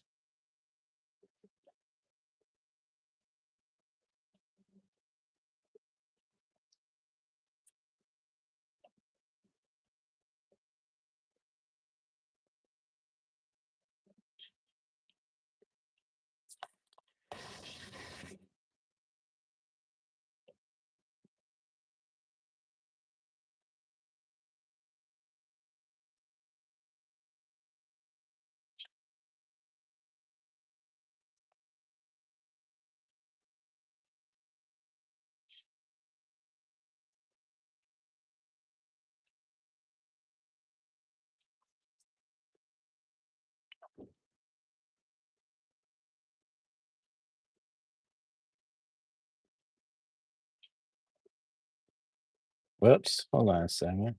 Whoops. Hold on a second.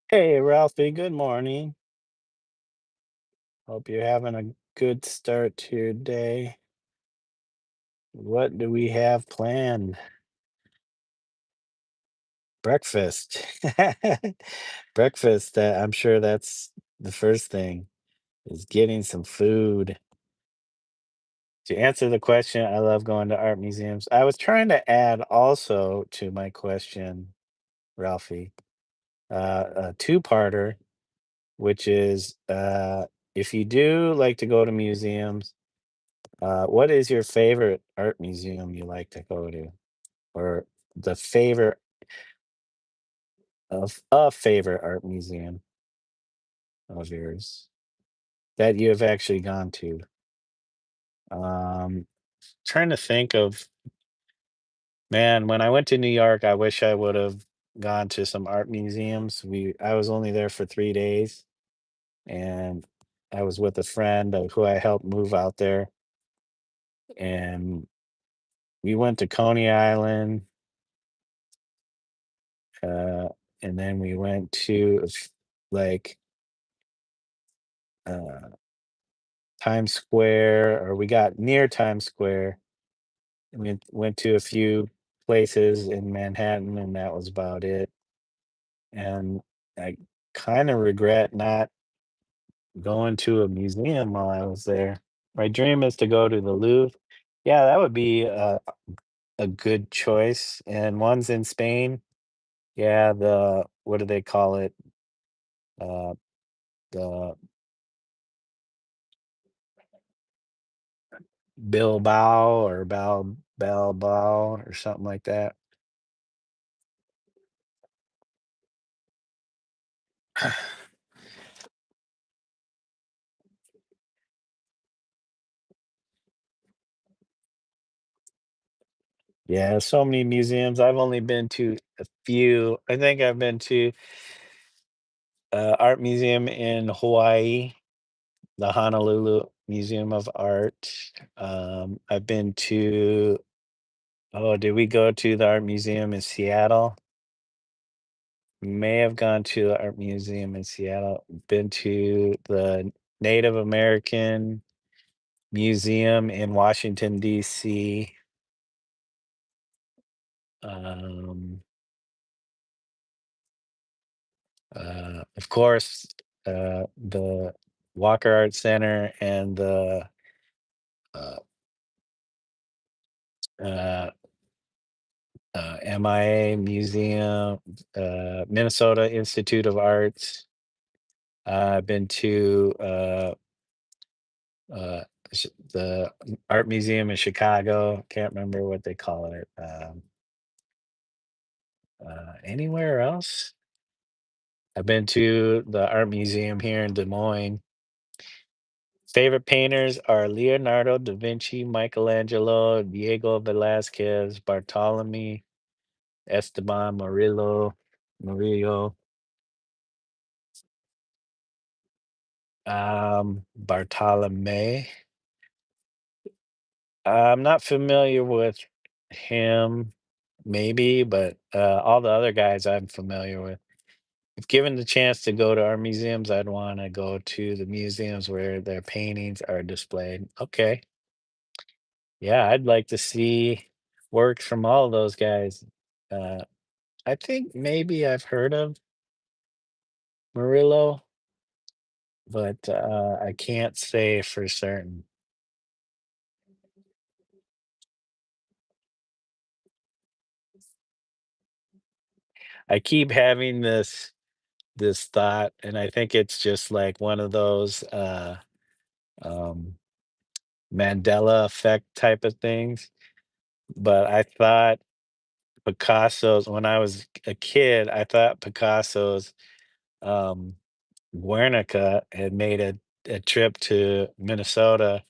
Hey, Ralphie. Good morning. Hope you're having a good start to your day. What do we have planned? Breakfast. Breakfast. I'm sure that's the first thing is getting some food. To answer the question, I love going to art museums. I was trying to add also to my question, Ralphie. a two-parter, which is if you do like to go to museums, what is your favorite art museum you like to go to? Or the favorite of a favorite art museum of yours that you have actually gone to? Um, Trying to think of, man, when I went to New York, I wish I would have gone to some art museums. I was only there for 3 days, and I was with a friend who I helped move out there, and we went to Coney Island, uh, and then we went to like uh, Times Square, or we got near Times Square. And we went to a few places in Manhattan, and that was about it. And I kind of regret not going to a museum while I was there. My dream is to go to the Louvre. Yeah, that would be a good choice. And one's in Spain. Yeah, the what do they call it? Uh, the Bilbao or Balbao or something like that. Yeah, so many museums. I've only been to a few. I think I've been to art museum in Hawaii, the Honolulu Museum of Art. I've been to, oh, did we go to the art museum in Seattle? May have gone to the art museum in Seattle. Been to the Native American Museum in Washington, D.C. Um, of course, the Walker Art Center and the uh, uh, MIA Museum, Minnesota Institute of Arts. I've been to uh, the art museum in Chicago. Can't remember what they call it. Anywhere else? I've been to the art museum here in Des Moines. Favorite painters are Leonardo da Vinci, Michelangelo, Diego Velázquez, Bartolome, Esteban Murillo, Bartolome. I'm not familiar with him, maybe, but all the other guys I'm familiar with. If given the chance to go to our museums, I'd want to go to the museums where their paintings are displayed. Okay. Yeah, I'd like to see works from all of those guys. Uh, I think maybe I've heard of Murillo, but I can't say for certain. I keep having this thought, and I think it's just like one of those um, Mandela effect type of things. But I thought Picasso's when I was a kid, I thought Picasso's um, Guernica had made a trip to Minnesota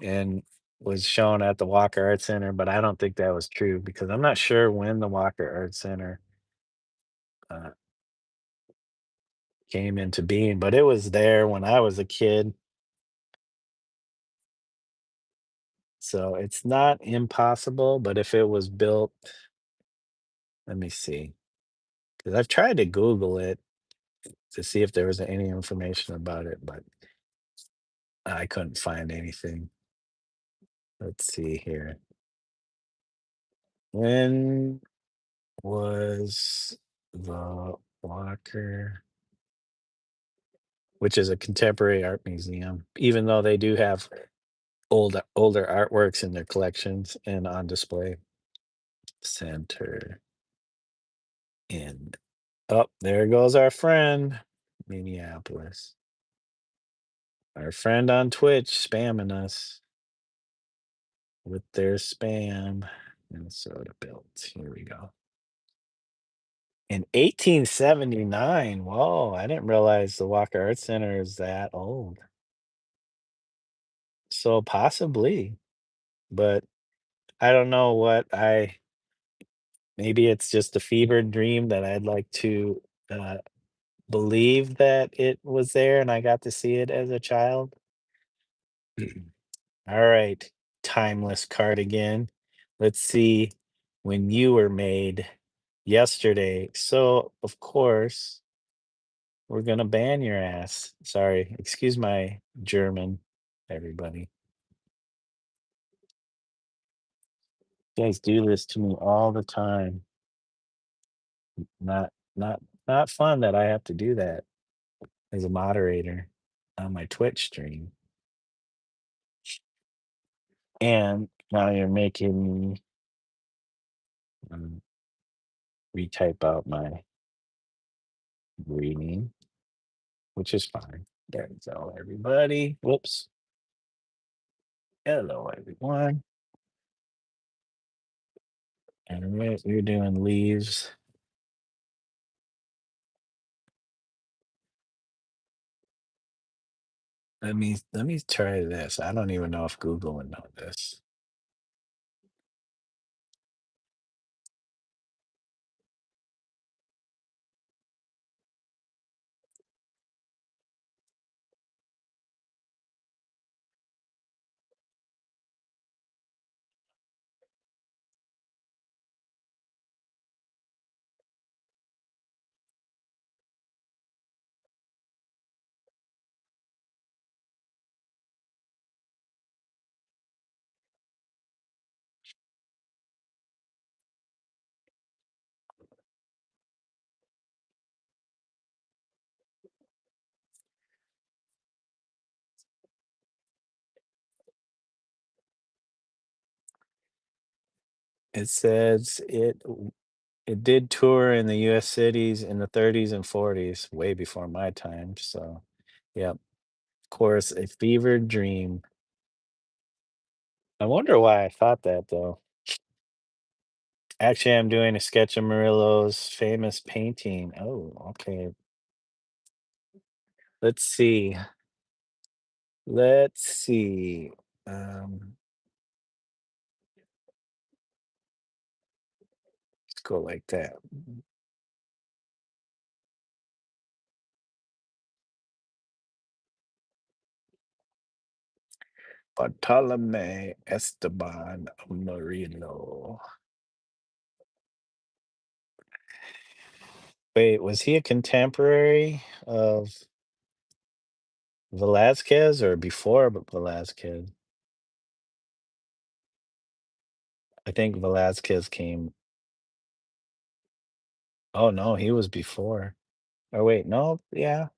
and was shown at the Walker Art Center, but I don't think that was true because I'm not sure when the Walker Art Center uh, came into being, but it was there when I was a kid. So it's not impossible, but if it was built, let me see, because I've tried to Google it to see if there was any information about it, but I couldn't find anything. Let's see here. When was the Walker, which is a contemporary art museum, even though they do have older artworks in their collections and on display. Center in. Oh, there goes our friend, Minneapolis. Our friend on Twitch spamming us with their spam. Minnesota built. Here we go. In 1879. Whoa, I didn't realize the Walker Art Center is that old. So possibly, but I don't know what I maybe it's just a fevered dream that I'd like to uh, believe that it was there and I got to see it as a child. All right, timeless cardigan. Let's see when you were made yesterday. So, of course, we're gonna ban your ass. Sorry, excuse my German, everybody. You guys do this to me all the time. Not not fun that I have to do that as a moderator on my Twitch stream. And now you're making me um, retype out my greeting, which is fine. There we go, everybody. Whoops. Hello, everyone. And we're doing leaves. Let me try this. I don't even know if Google would know this. It says it did tour in the US cities in the 30s and 40s, way before my time. So, yep. Of course, a fevered dream. I wonder why I thought that though. Actually, I'm doing a sketch of Murillo's famous painting. Oh, okay. Let's see. Let's see. Um, let's go like that. Bartolome Esteban Murillo. Wait, was he a contemporary of Velázquez or before Velázquez? I think Velázquez came. Oh no, he was before. Oh wait, no, yeah,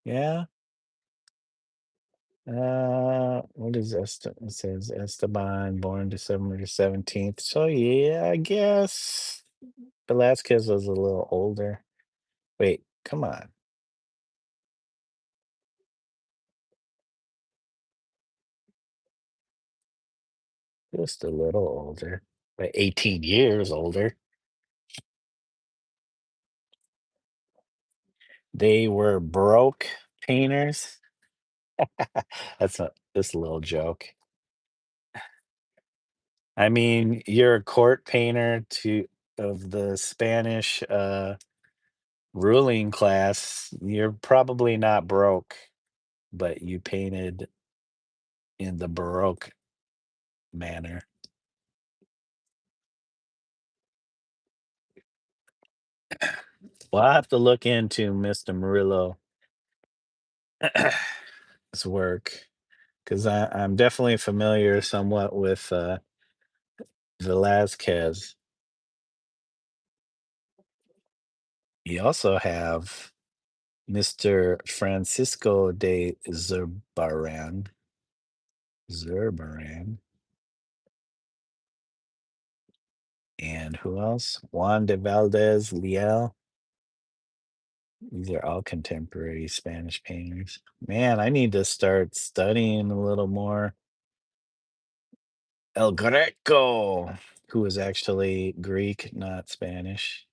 yeah. What is It says Esteban, born December 17th. So yeah, I guess Velázquez was a little older. Wait, come on. Just a little older. By 18 years older. They were broke painters. That's a This little joke. I mean, you're a court painter to of the Spanish ruling class. You're probably not broke, but you painted in the Baroque manner. Well, I have to look into Mr. Murillo's work because I'm definitely familiar somewhat with Velázquez. You also have Mr. Francisco de Zurbarán, and who else? Juan de Valdez Leal. These are all contemporary Spanish painters. Man, I need to start studying a little more. El Greco, who is actually Greek, not Spanish.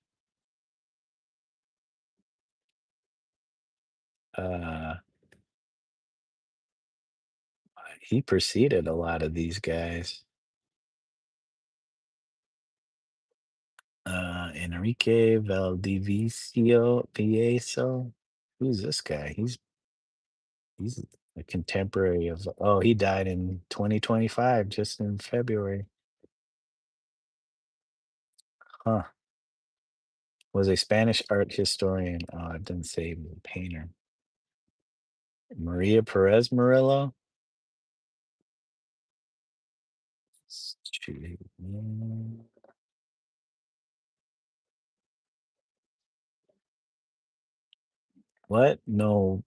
Uh, he preceded a lot of these guys. Enrique Valdivieso Vieso. Who's this guy? He's a contemporary of. Oh, he died in 2025, just in February. Huh. Was a Spanish art historian. Oh, it didn't say painter. Maria Perez Murillo. Mm, What? No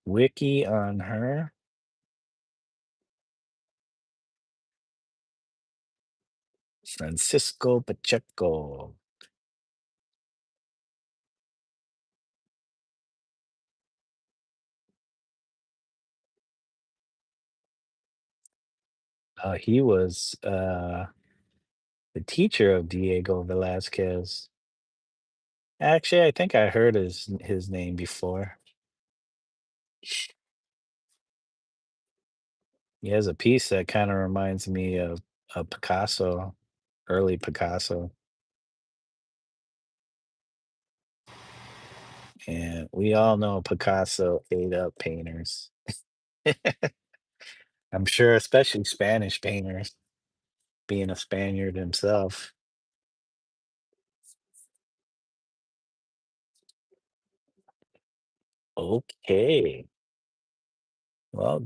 wiki on her? Francisco Pacheco. He was the teacher of Diego Velázquez. Actually, I think I heard his name before. He has a piece that kind of reminds me of Picasso, early Picasso, and we all know Picasso ate up painters. I'm sure, especially Spanish painters, being a Spaniard himself. Okay, well,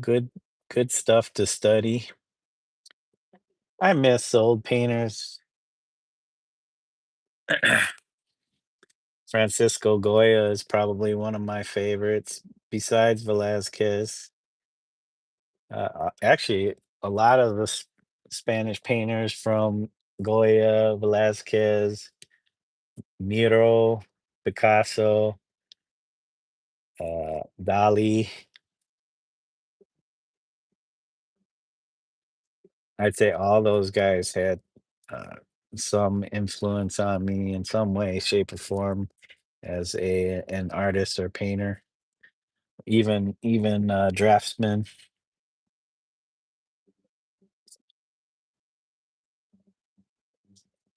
good stuff to study. I miss old painters. Francisco Goya is probably one of my favorites, besides Velázquez. Actually, a lot of the Spanish painters from Goya, Velázquez, Miro, Picasso, Dali. I'd say all those guys had uh, some influence on me in some way, shape, or form as a an artist or painter, even draftsman.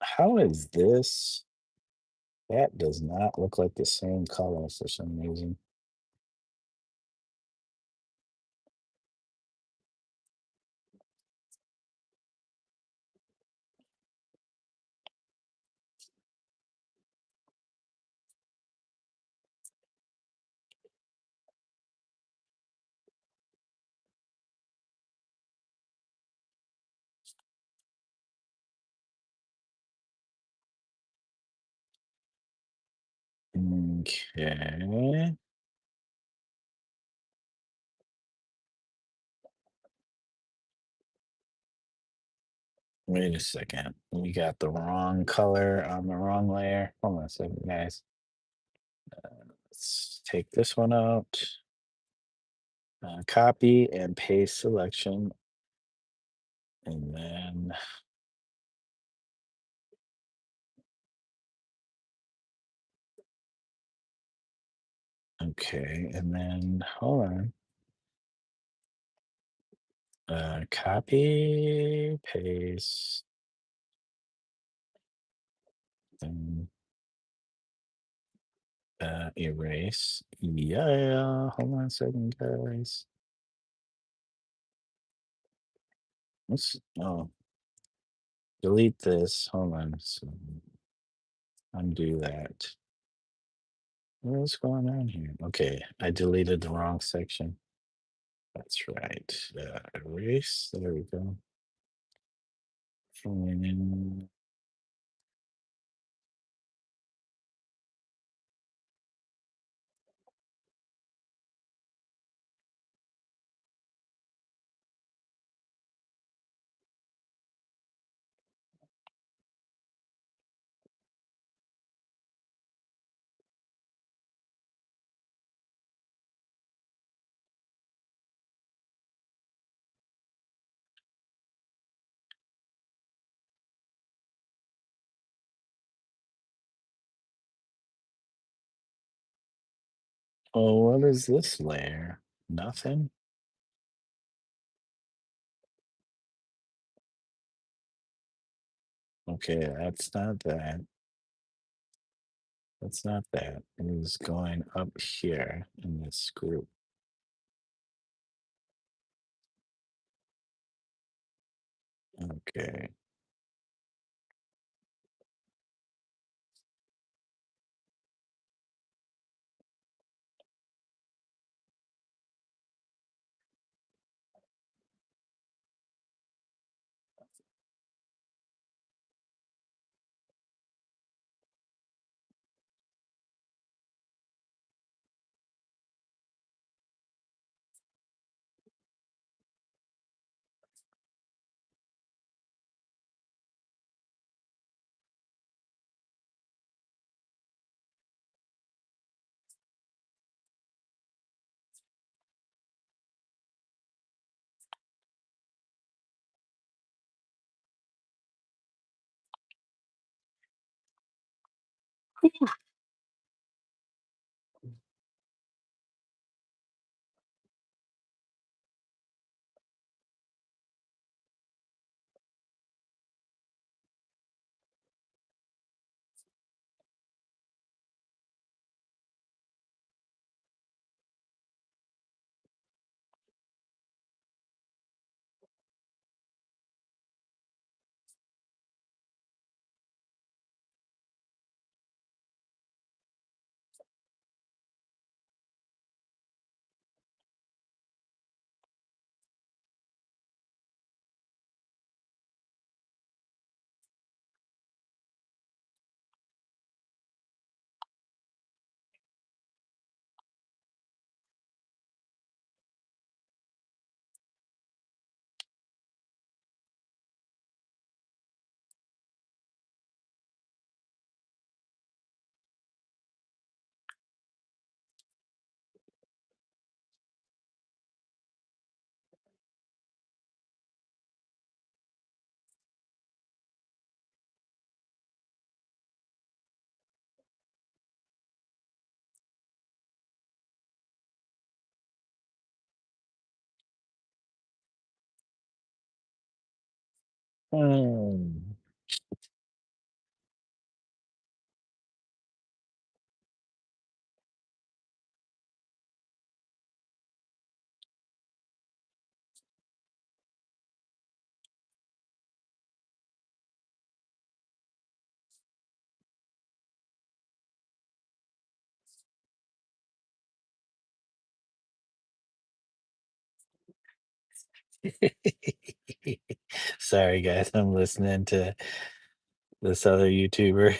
How is this? That does not look like the same color for some reason. Okay. Wait a second. We got the wrong color on the wrong layer. Hold on a second, guys. Let's take this one out. Copy and paste selection. And then, okay. And then, hold on. Copy, paste, then erase. Yeah. Hold on a second, guys. Oh, delete this. Hold on. So undo that. What's going on here? Okay, I deleted the wrong section. That's right. Erase. There we go. And Oh, what is this layer? Nothing? Okay, that's not that. That's not that. It is going up here in this group. Okay. Hmm. Sorry, guys. I'm listening to this other YouTuber.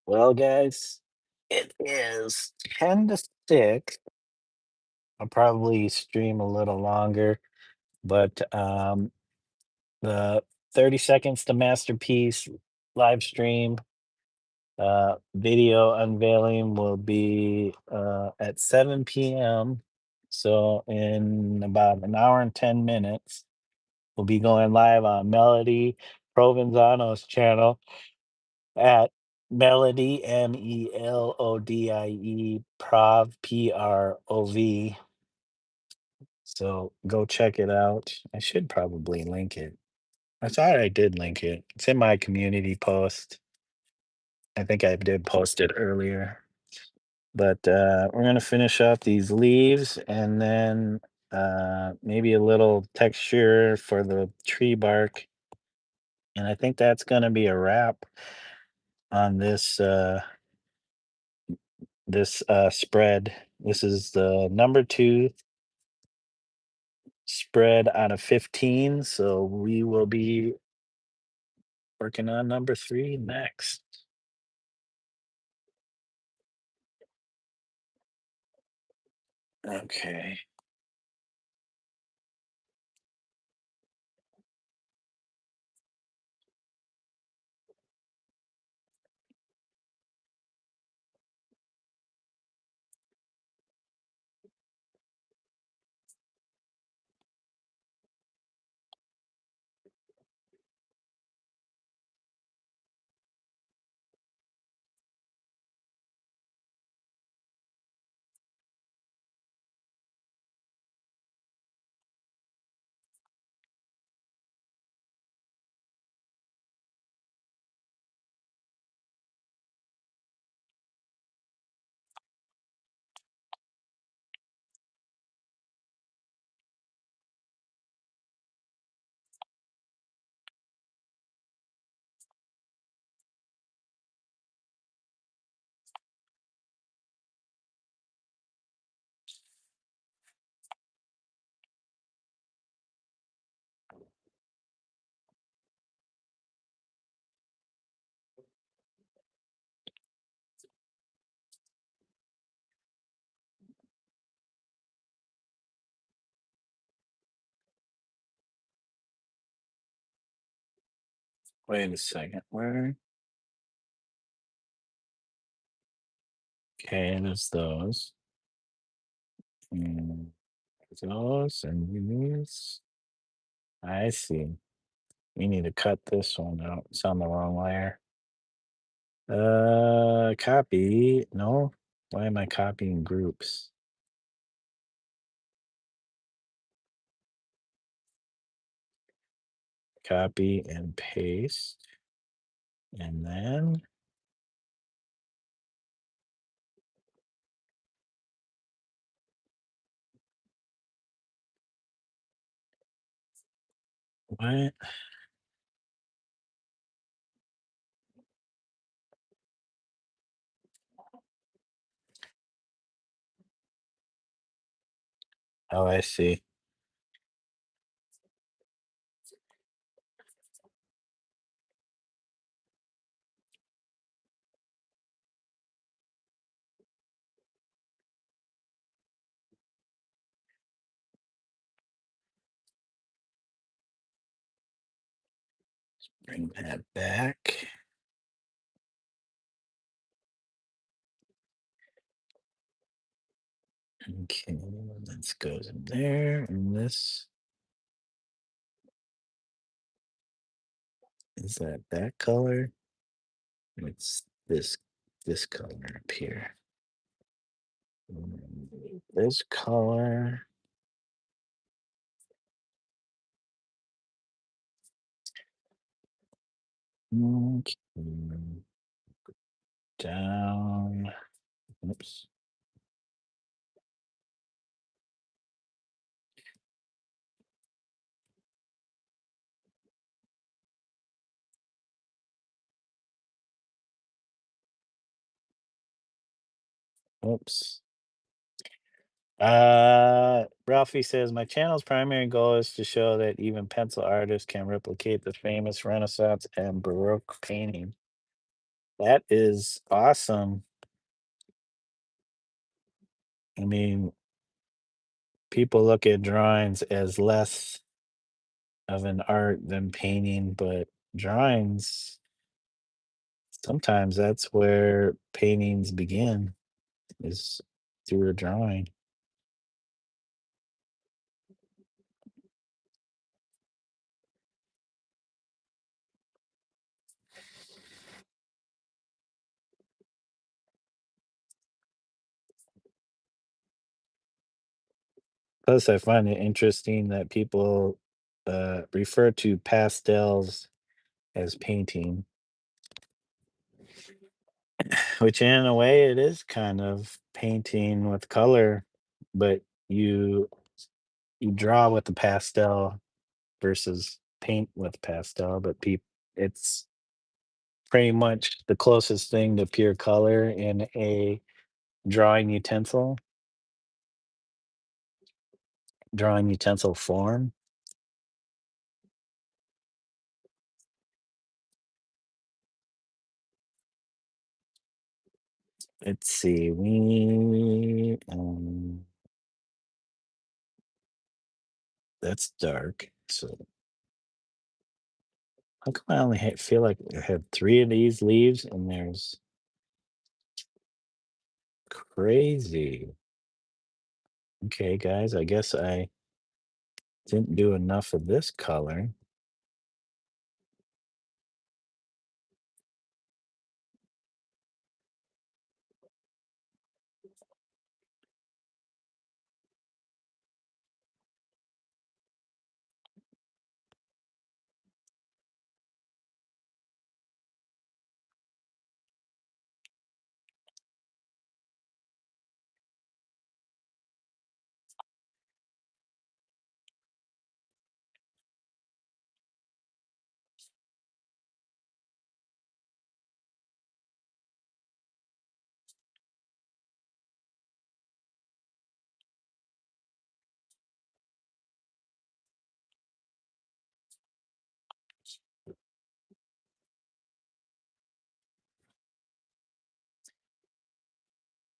Well, guys, it is 10 to 6. I'll probably stream a little longer, but the 30 seconds to masterpiece live stream video unveiling will be at 7 p.m. So in about an hour and 10 minutes, we'll be going live on Melody Provenzano's channel at Melody Melodie Prov. So go check it out. I should probably link it. I thought I did link it. It's in my community post. I think I did post it earlier. But we're gonna finish up these leaves and then maybe a little texture for the tree bark. And I think that's gonna be a wrap on this spread. This is the number 2 spread out of 15, so we will be working on number 3 next. Okay. Wait a second. Where? Okay, there's those. And those and these. I see. We need to cut this one out. It's on the wrong layer. Copy. No. Why am I copying groups? Copy and paste. And then what? Oh, I see. Bring that back. Okay, this goes in there, and this is that color. It's this color up here. This color. Okay. Down. Oops. Oops. Ralphie says my channel's primary goal is to show that even pencil artists can replicate the famous Renaissance and Baroque painting. That is awesome. I mean, people look at drawings as less of an art than painting, but drawings, sometimes that's where paintings begin, is through a drawing. Plus, I find it interesting that people refer to pastels as painting. which in a way it is kind of painting with color, but you you draw with the pastel versus paint with pastel, but it's pretty much the closest thing to pure color in a drawing utensil drawing utensil form. Let's see, that's dark. So how come I only feel like I had 3 of these leaves and there's crazy. Okay, guys, I guess I didn't do enough of this color.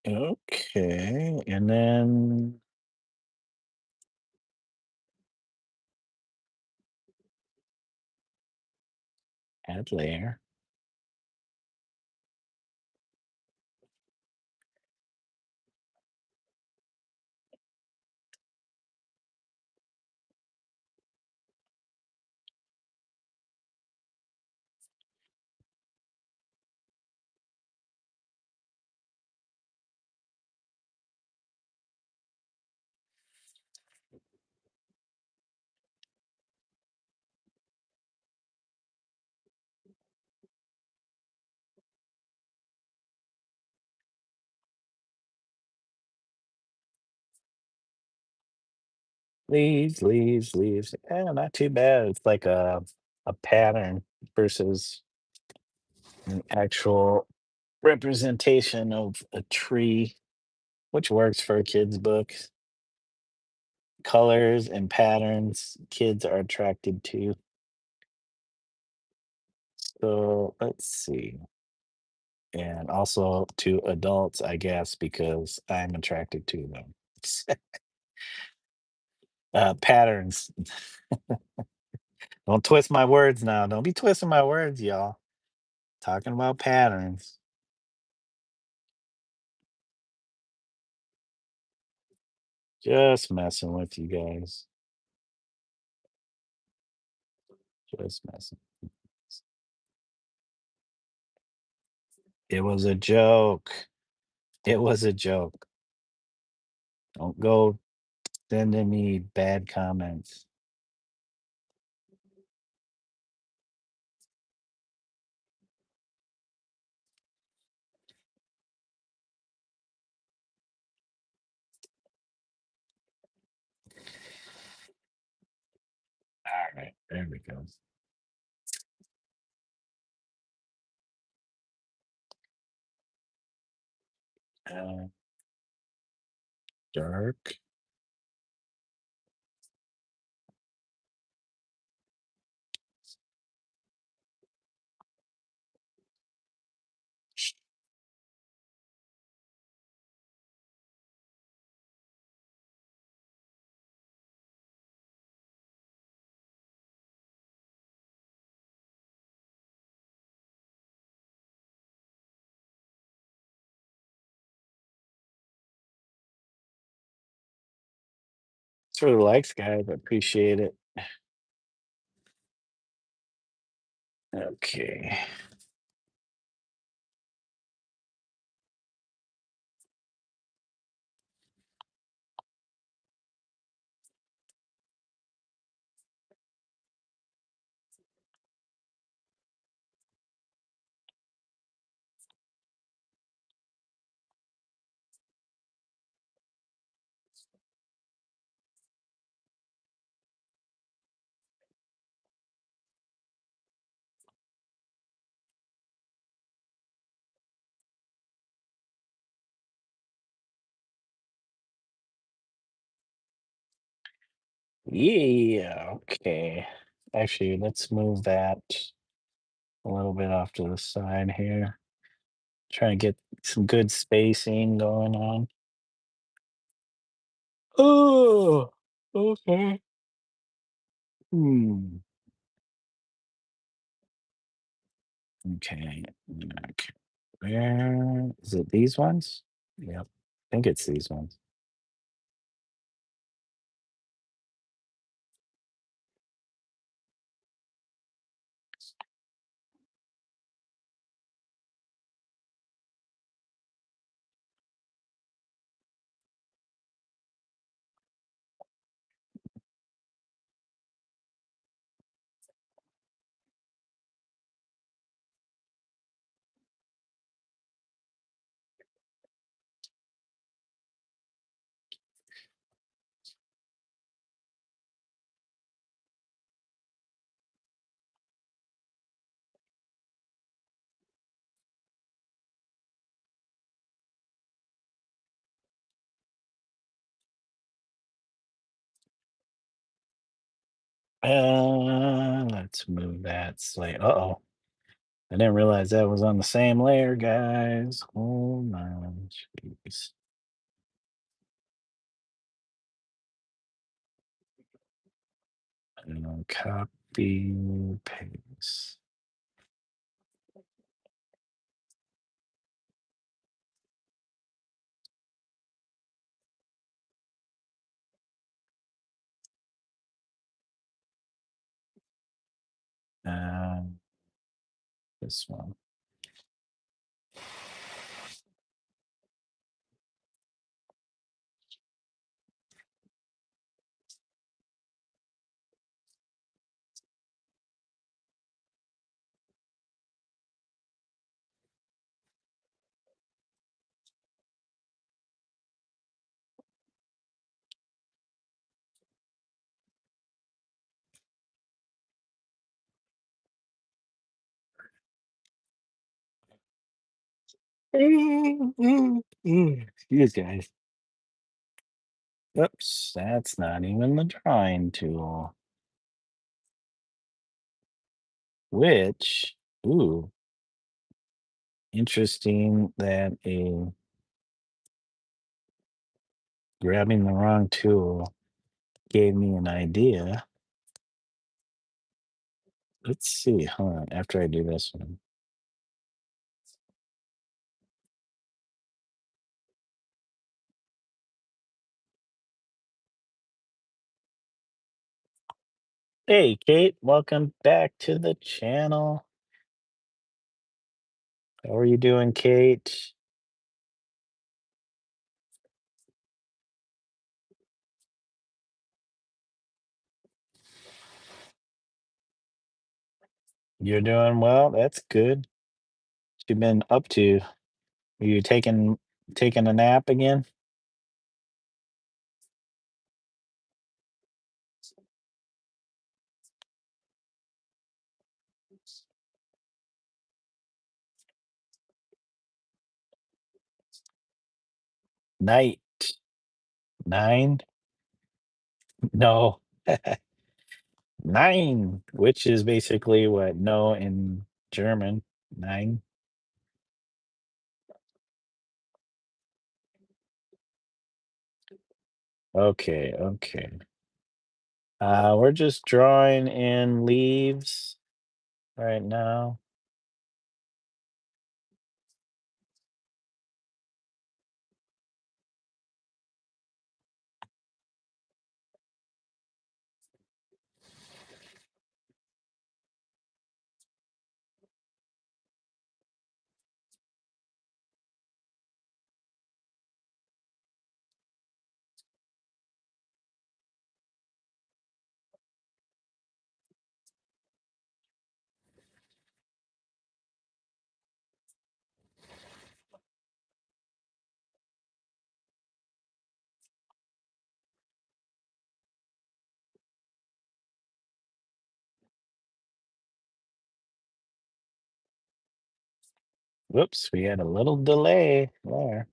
Okay, and then add layer. Leaves, leaves, leaves. Not too bad. It's like a pattern versus an actual representation of a tree, which works for a kid's book. Colors and patterns kids are attracted to. So let's see. And also to adults, I guess, because I'm attracted to them. Patterns. Don't twist my words now. Don't be twisting my words, y'all. Talking about patterns. Just messing with you guys. Just messing. It was a joke. It was a joke. Don't go sending me bad comments. All right, there we go. Uh, dark. It's for the likes, guys. I appreciate it. Okay. Yeah, okay. Actually, let's move that a little bit off to the side here. Try and get some good spacing going on. Oh, okay. Hmm. Okay. Okay. Where is it? These ones? Yep. I think it's these ones. Let's move that slight. Uh-oh. I didn't realize that was on the same layer, guys. Hold on. Jeez. Copy, paste. Um, this one. Excuse guys. Oops, that's not even the drawing tool. Which, ooh, interesting that a grabbing the wrong tool gave me an idea. Let's see, hold on, after I do this one. Hey, Kate, welcome back to the channel. How are you doing, Kate? You're doing well. That's good. What you been up to? Are you taking a nap again? Night. Nine? No. Nine, which is basically what no in German. Nine. Okay, okay. We're just drawing in leaves right now. Whoops, we had a little delay there.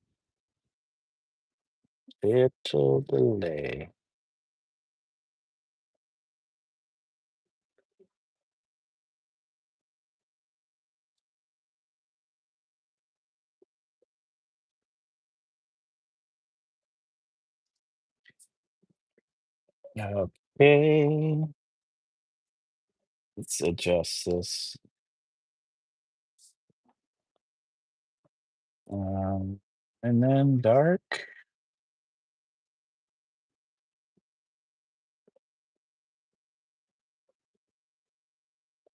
Little delay. Okay. Let's adjust this. Um, and then dark.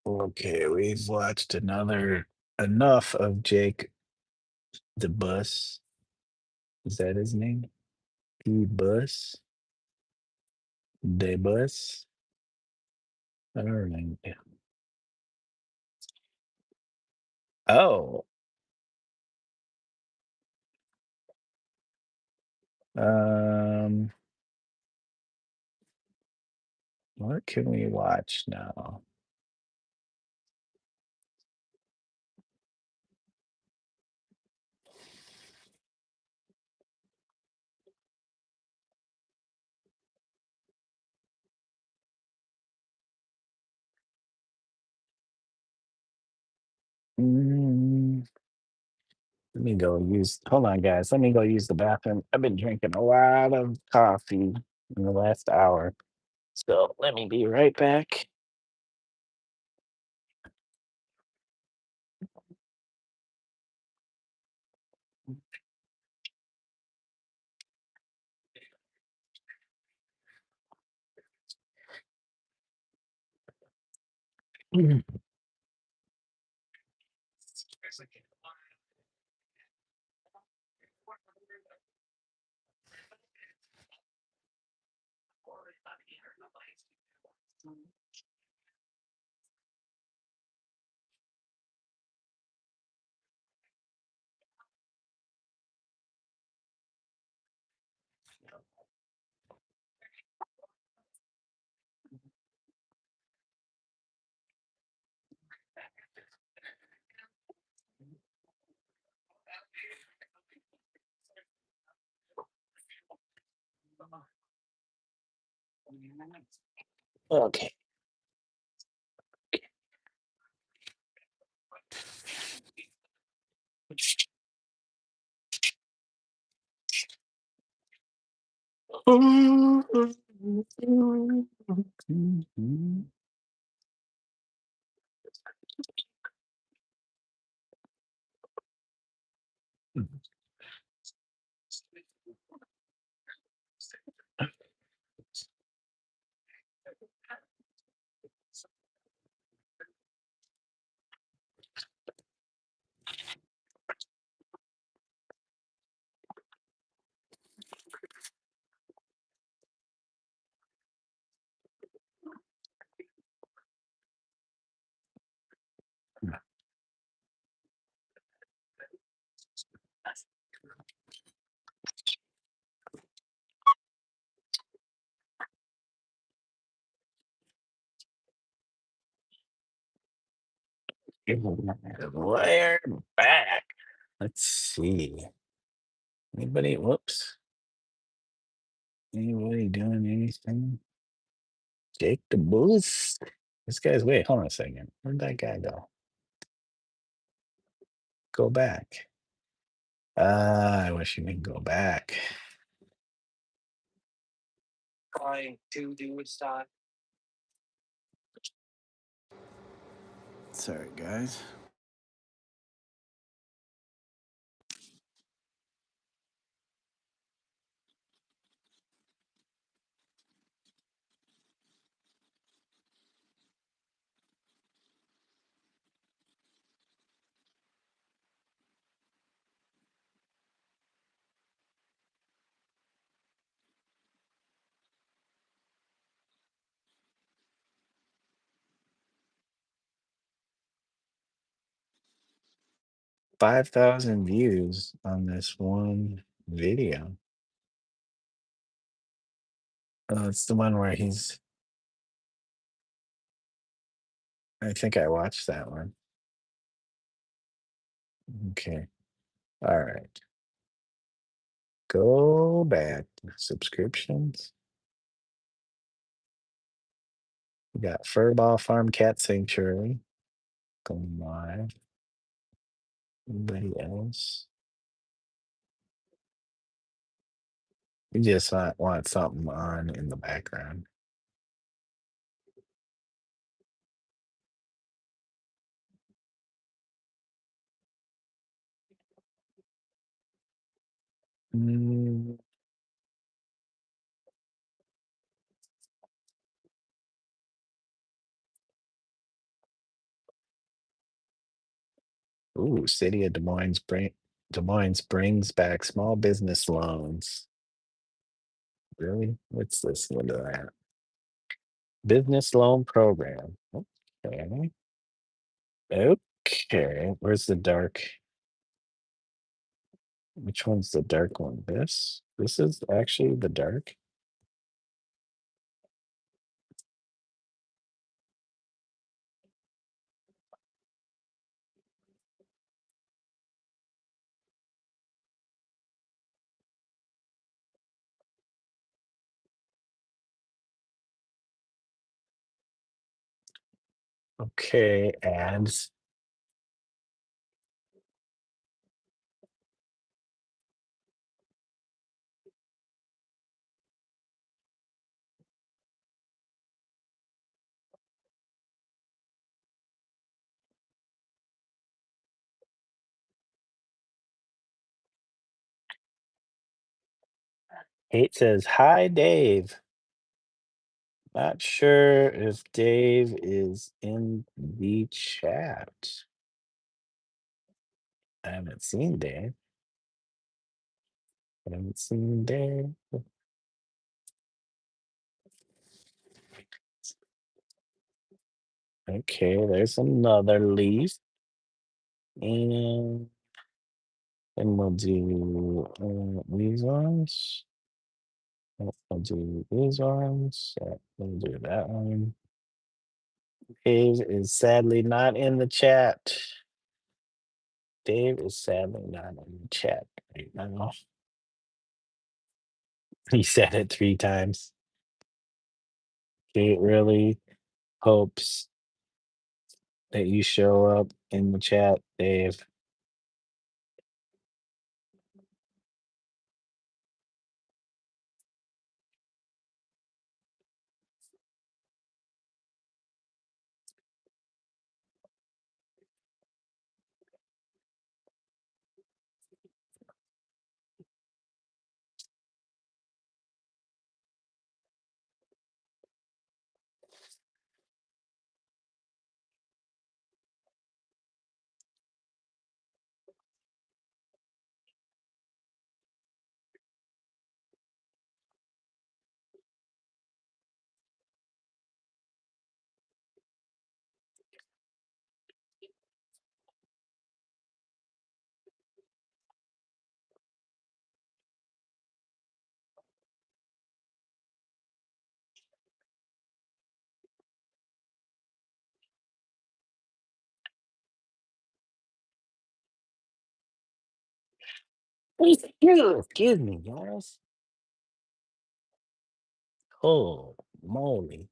Okay, we've watched enough of Jake the Bus. Is that his name? The Bus? The Bus? I don't know. Oh, um, what can we watch now? Mm, let me go use. Hold on, guys. Let me go use the bathroom. I've been drinking a lot of coffee in the last hour, so let me be right back. Okay. We're back. Let's see. Anybody? Whoops. Anybody doing anything? Jake the Boost. This guy's. Wait, hold on a second. Where'd that guy go? Go back. I wish you could go back. Sorry, guys. 5,000 views on this one video. Oh, it's the one where he's. I think I watched that one. Okay. All right. Go back. Subscriptions. We got Furball Farm Cat Sanctuary. Going live. Anybody else? We just want something on in the background. Mm, ooh, City of Des Moines brings back small business loans. Really? What's this? What do I have? Business loan program. Okay. Okay. Where's the dark? Which one's the dark one? This? This is actually the dark. Okay, ads. Kate says, "Hi, Dave. Not sure if Dave is in the chat. I haven't seen Dave. I haven't seen Dave. Okay, there's another leaf. And then we'll do these ones. I'll do these ones. We'll do that one. Dave is sadly not in the chat. Dave is sadly not in the chat right now. He said it 3 times. Kate really hopes that you show up in the chat, Dave. Excuse me, guys. Oh, moly.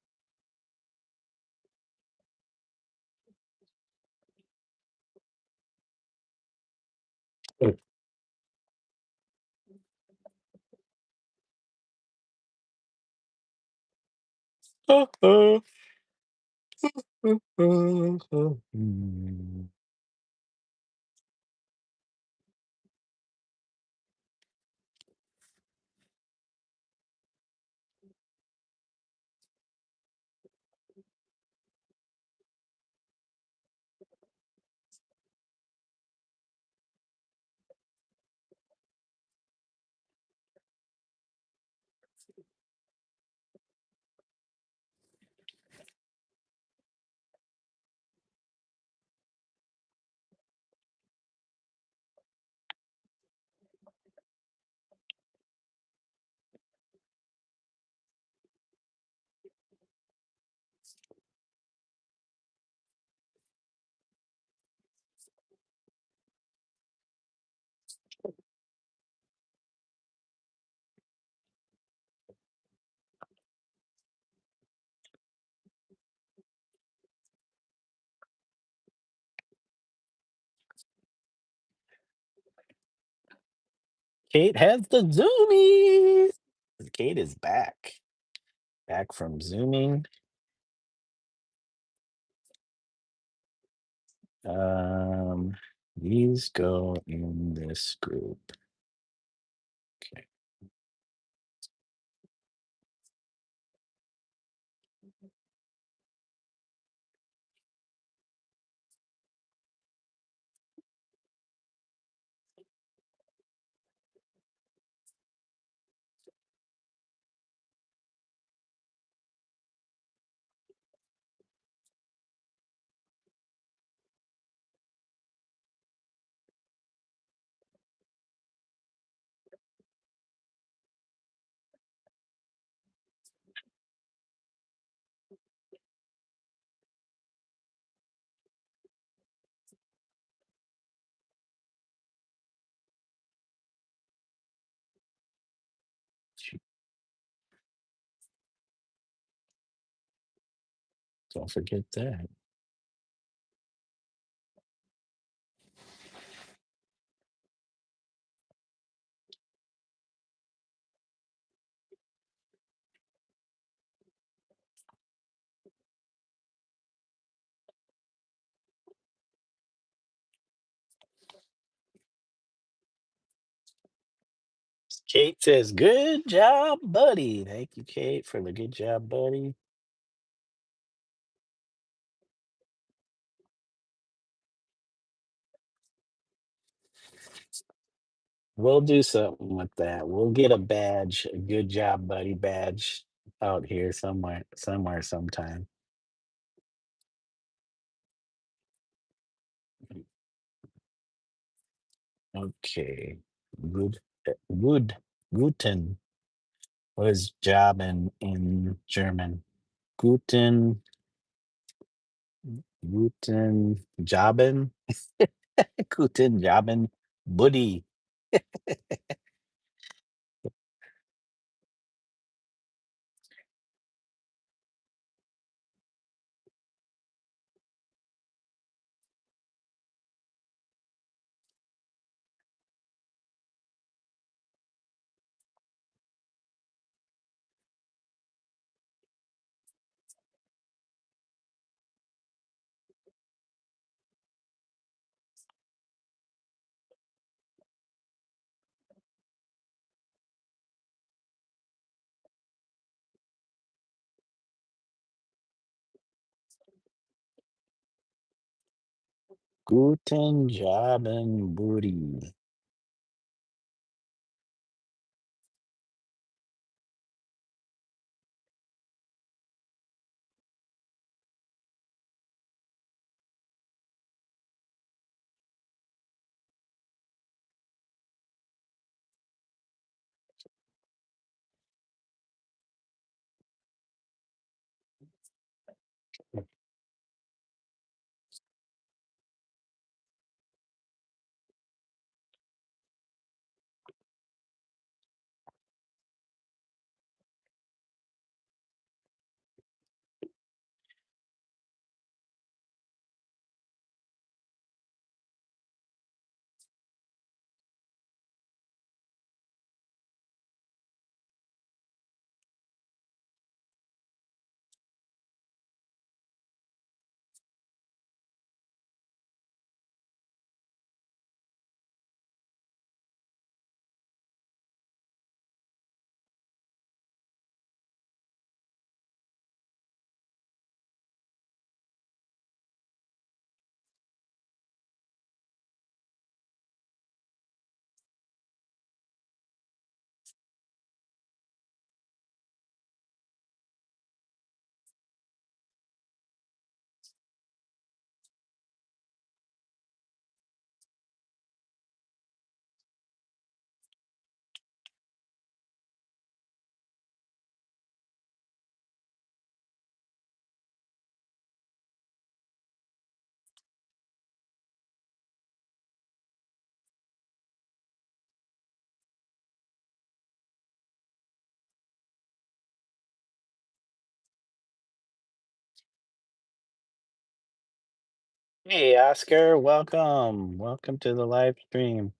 Kate has the zoomies. Kate is back. Back from zooming. Um, these go in this group. Don't forget that. Kate says, "Good job, buddy." Thank you, Kate, for the good job, buddy. We'll do something with that. We'll get a badge, a good job, buddy badge out here somewhere, sometime. Okay. Good. Good. Guten. What is job in German? Guten. Guten. Joben. Guten Joben. Buddy. Guten Joben, Buddy. Hey, Oscar, welcome. Welcome to the live stream.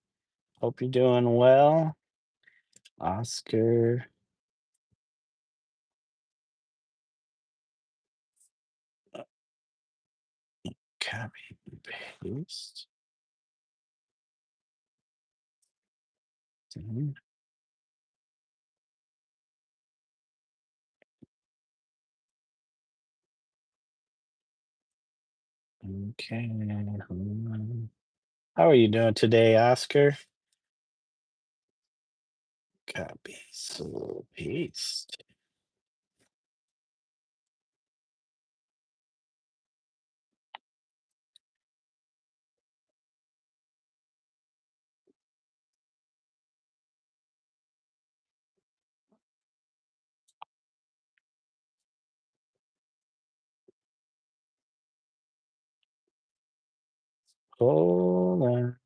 Hope you're doing well. Oscar, copy, paste. Mhm. Okay. Hold on. How are you doing today, Oscar? Copy, so paste. Hold on.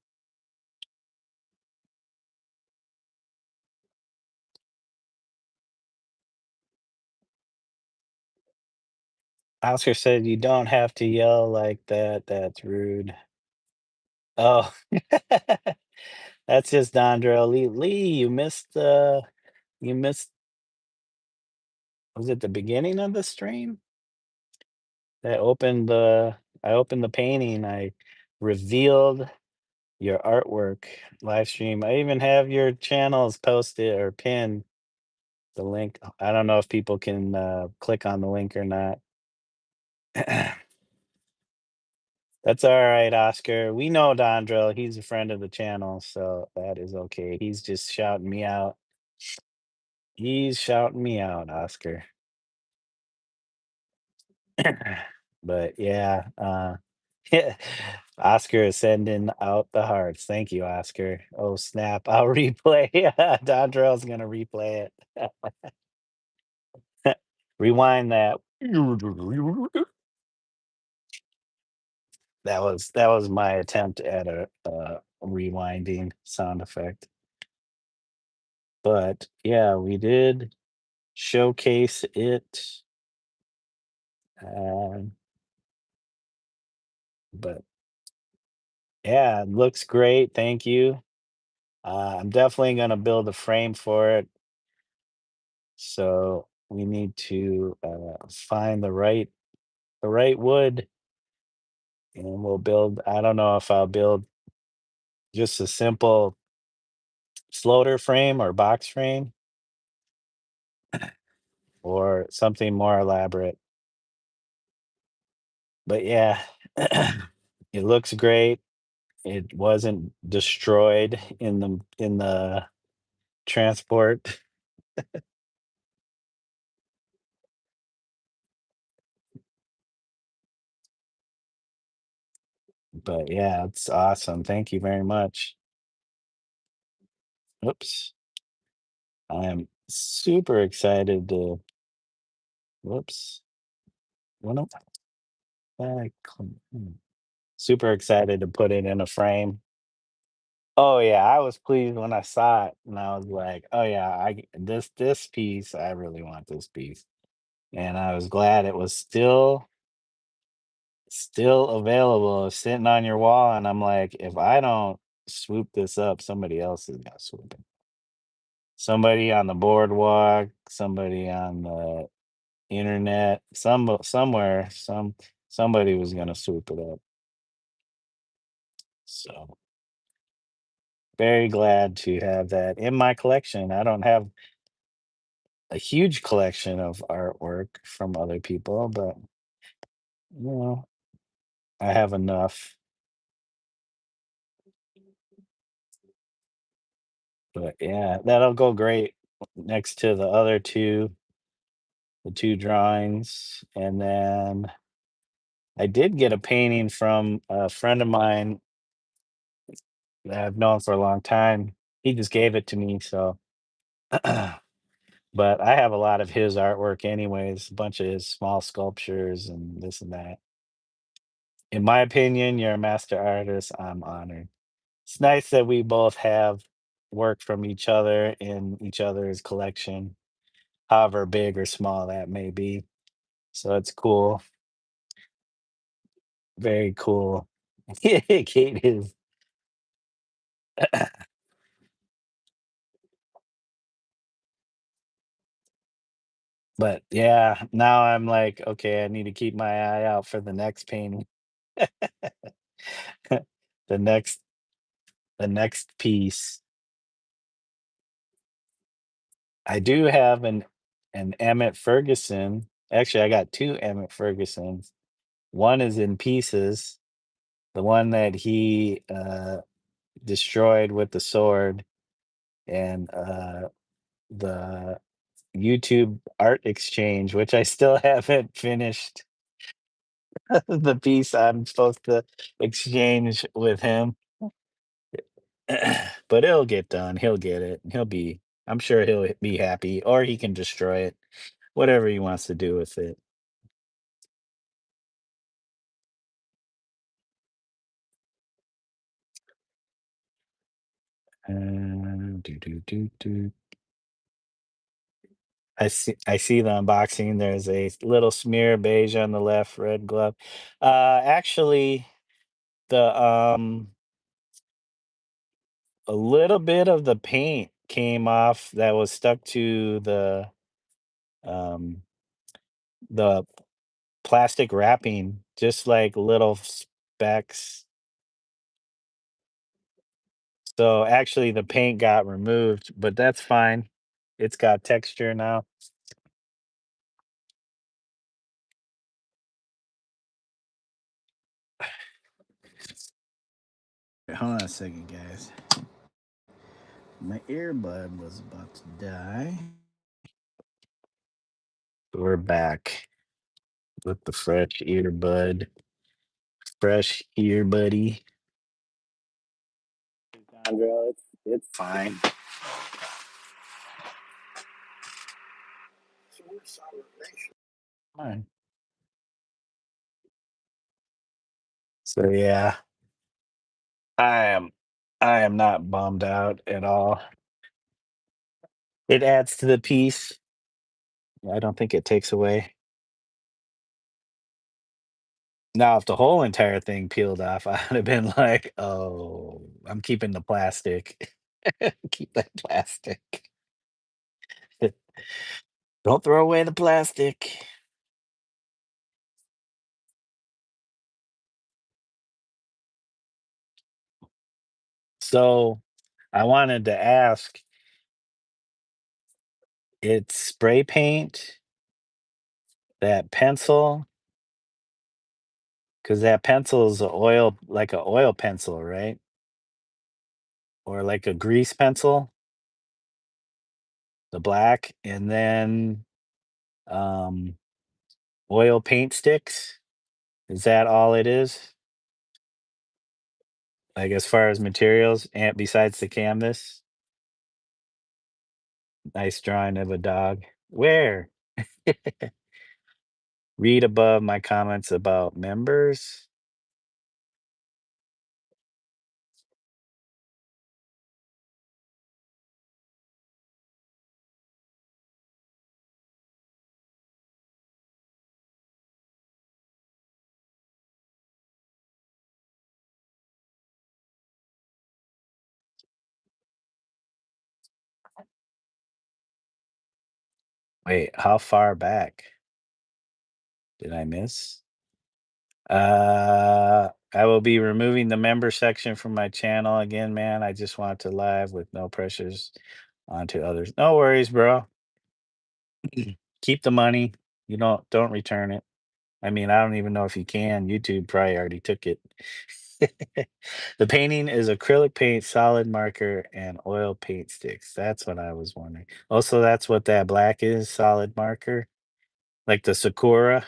Oscar said you don't have to yell like that. That's rude. Oh, that's just Dondra. Lee, you missed, was it the beginning of the stream? That opened the, I opened the painting. I revealed your artwork live stream. I even have your channels posted or pinned the link. I don't know if people can click on the link or not. That's all right, Oscar. We know Dondrell. He's a friend of the channel, so that is okay. He's just shouting me out. He's shouting me out, Oscar. But yeah, Oscar is sending out the hearts. Thank you, Oscar. Oh snap! I'll replay. Dondrell's gonna replay it. Rewind that. That was my attempt at a rewinding sound effect. But yeah, we did showcase it. Um, but yeah, it looks great. Thank you. I'm definitely gonna build a frame for it. So we need to find the right wood, and we'll build. I don't know if I'll build just a simple floater frame or box frame or something more elaborate. But yeah, it looks great. It wasn't destroyed in the transport. But yeah, it's awesome. Thank you very much. Oops. I am super excited to whoops. What am I super excited to put it in a frame. Oh yeah, I was pleased when I saw it and I was like, "Oh yeah, this piece, I really want this piece." And I was glad it was still available, sitting on your wall, and I'm like, "If I don't swoop this up, somebody else is gonna swoop it." Somebody on the boardwalk, somebody on the internet, somewhere, somebody was gonna swoop it up. So very glad to have that in my collection. I don't have a huge collection of artwork from other people, but you know, I have enough. But yeah, that'll go great next to the two drawings. And then I did get a painting from a friend of mine that I've known for a long time. He just gave it to me, so but I have a lot of his artwork anyways, a bunch of his small sculptures and this and that. In my opinion, you're a master artist. I'm honored. It's nice that we both have work from each other in each other's collection, however big or small that may be. So it's cool. Very cool. Kate is but yeah, now I'm like, okay, I need to keep my eye out for the next painting. The next the next piece. I do have an Emmett Ferguson. Actually, I got 2 Emmett Fergusons. One is in pieces. The one that he destroyed with the sword, and the YouTube art exchange, which I still haven't finished the piece I'm supposed to exchange with him. But it'll get done. He'll get it. I'm sure he'll be happy, or he can destroy it, whatever he wants to do with it. Do, do, do, do. I see the unboxing. There's a little smear of beige on the left, red glove. Actually, the a little bit of the paint came off that was stuck to um the plastic wrapping, just like little specks. So actually the paint got removed, but that's fine. It's got texture now. Hold on a second, guys. My earbud was about to die. We're back with the fresh earbud. Fresh earbuddy. Sandra, it's fine. Fine. So yeah, I am I am not bummed out at all. It adds to the piece. I don't think it takes away. Now, if the whole entire thing peeled off, I'd have been like, "Oh, I'm keeping the plastic. Keep that plastic. Don't throw away the plastic." So, I wanted to ask, it's spray paint, that pencil, because that pencil is a oil like a oil pencil, right? Or like a grease pencil, the black, and then, um, oil paint sticks? Is that all it is? Like, as far as materials, and besides the canvas? Nice drawing of a dog. Where? Read above my comments about members. Wait, how far back did I miss? I will be removing the member section from my channel again, man. I just want to live with no pressures onto others. No worries, bro. Keep the money. You don't return it. I mean, I don't even know if you can. YouTube probably already took it. The painting is acrylic paint, solid marker, and oil paint sticks. That's what I was wondering. Also, that's what that black is, solid marker, like the Sakura.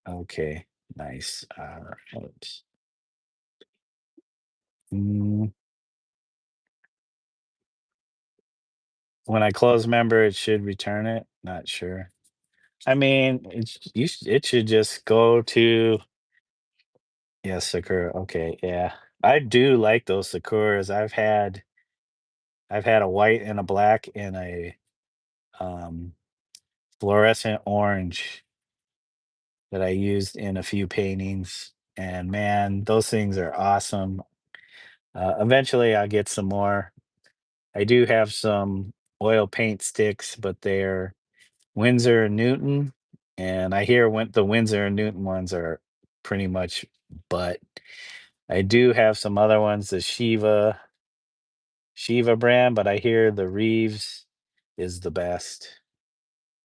Okay, nice. All right. Mm, when I close member, it should return it. Not sure. I mean, it should just go to, yes, Sakura. Okay, yeah. I do like those Sakuras. I've had a white and a black and a um fluorescent orange that I used in a few paintings. And man, those things are awesome. Eventually, I'll get some more. I do have some oil paint sticks, but they're Winsor and Newton. And I hear when the Winsor and Newton ones are pretty much, but I do have some other ones, the Shiva brand, but I hear the Reeves is the best.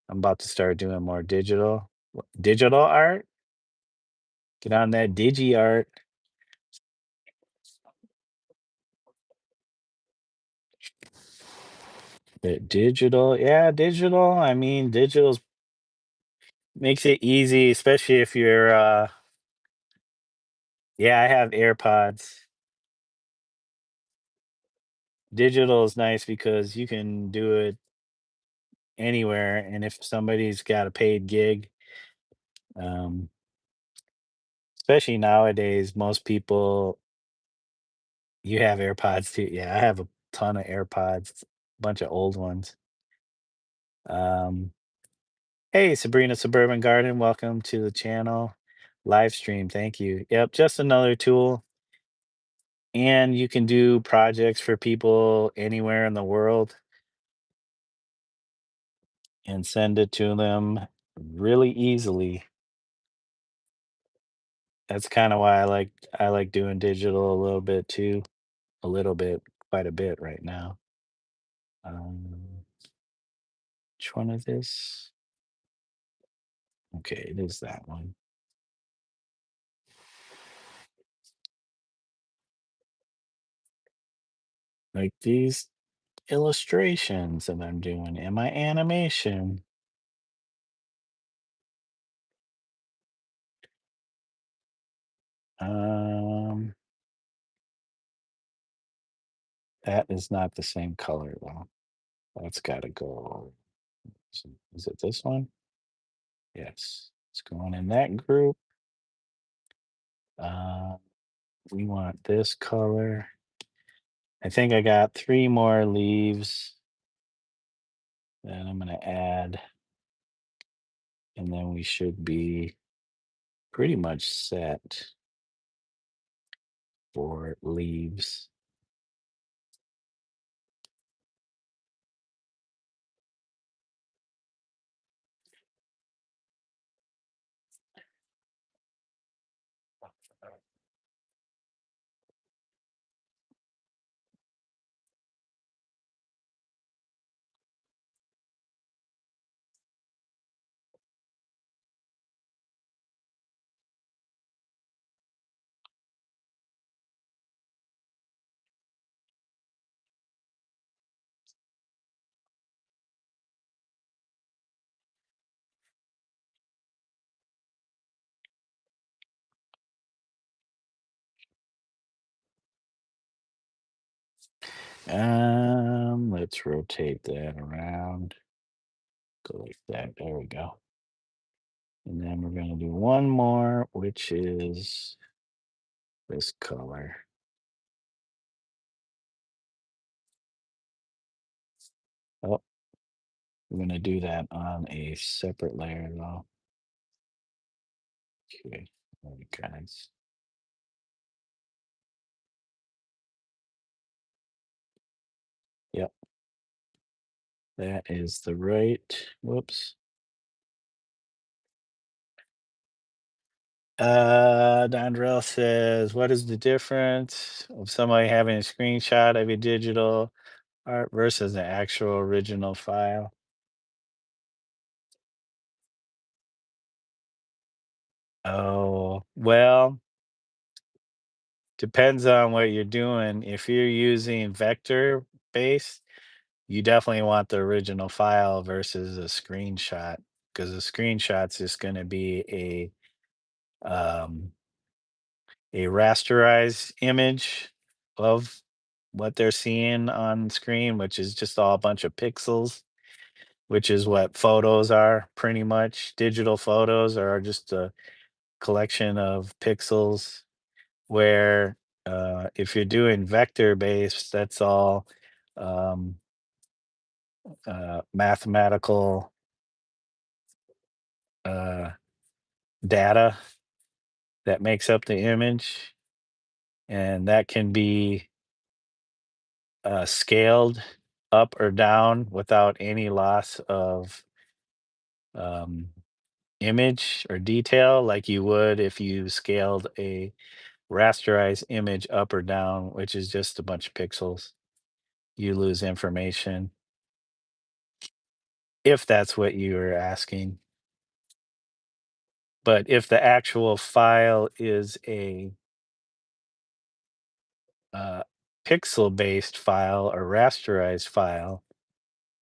I'm about to start doing more digital art. Get on that digi art. Digital, yeah, digital. I mean, digital makes it easy, especially if you're yeah, I have AirPods. Digital is nice because you can do it anywhere, and if somebody's got a paid gig, um, especially nowadays, most people you have AirPods too. Yeah, I have a ton of AirPods, bunch of old ones. Um, hey, Sabrina Suburban Garden, welcome to the channel. Live stream, thank you. Yep, just another tool. And you can do projects for people anywhere in the world and send it to them really easily. That's kind of why I like doing digital a little bit too. A little bit, quite a bit right now. Um, which one is this? Okay, it is that one. Like these illustrations that I'm doing in my animation. Um, that is not the same color though. That's got to go. Is it this one? Yes, it's going in that group. Uh, we want this color. I think I got 3 more leaves that I'm gonna add, and then we should be pretty much set for leaves. Let's rotate that around. Go like that. There we go. And then we're gonna do one more, which is this color. Oh, we're gonna do that on a separate layer though. Okay, all right, guys. Yep, that is the right. Whoops. Dondrell says, "What is the difference of somebody having a screenshot of a digital art versus an actual original file?" Oh, well, depends on what you're doing. If you're using vector based, you definitely want the original file versus a screenshot because a screenshot's just going to be um, a rasterized image of what they're seeing on screen, which is just all a bunch of pixels, which is what photos are pretty much. Digital photos are just a collection of pixels where if you're doing vector based, that's all um, mathematical uh, data that makes up the image, and that can be scaled up or down without any loss of um, image or detail, like you would if you scaled a rasterized image up or down, which is just a bunch of pixels. You lose information if that's what you were asking. But if the actual file is a uh, pixel-based file or rasterized file,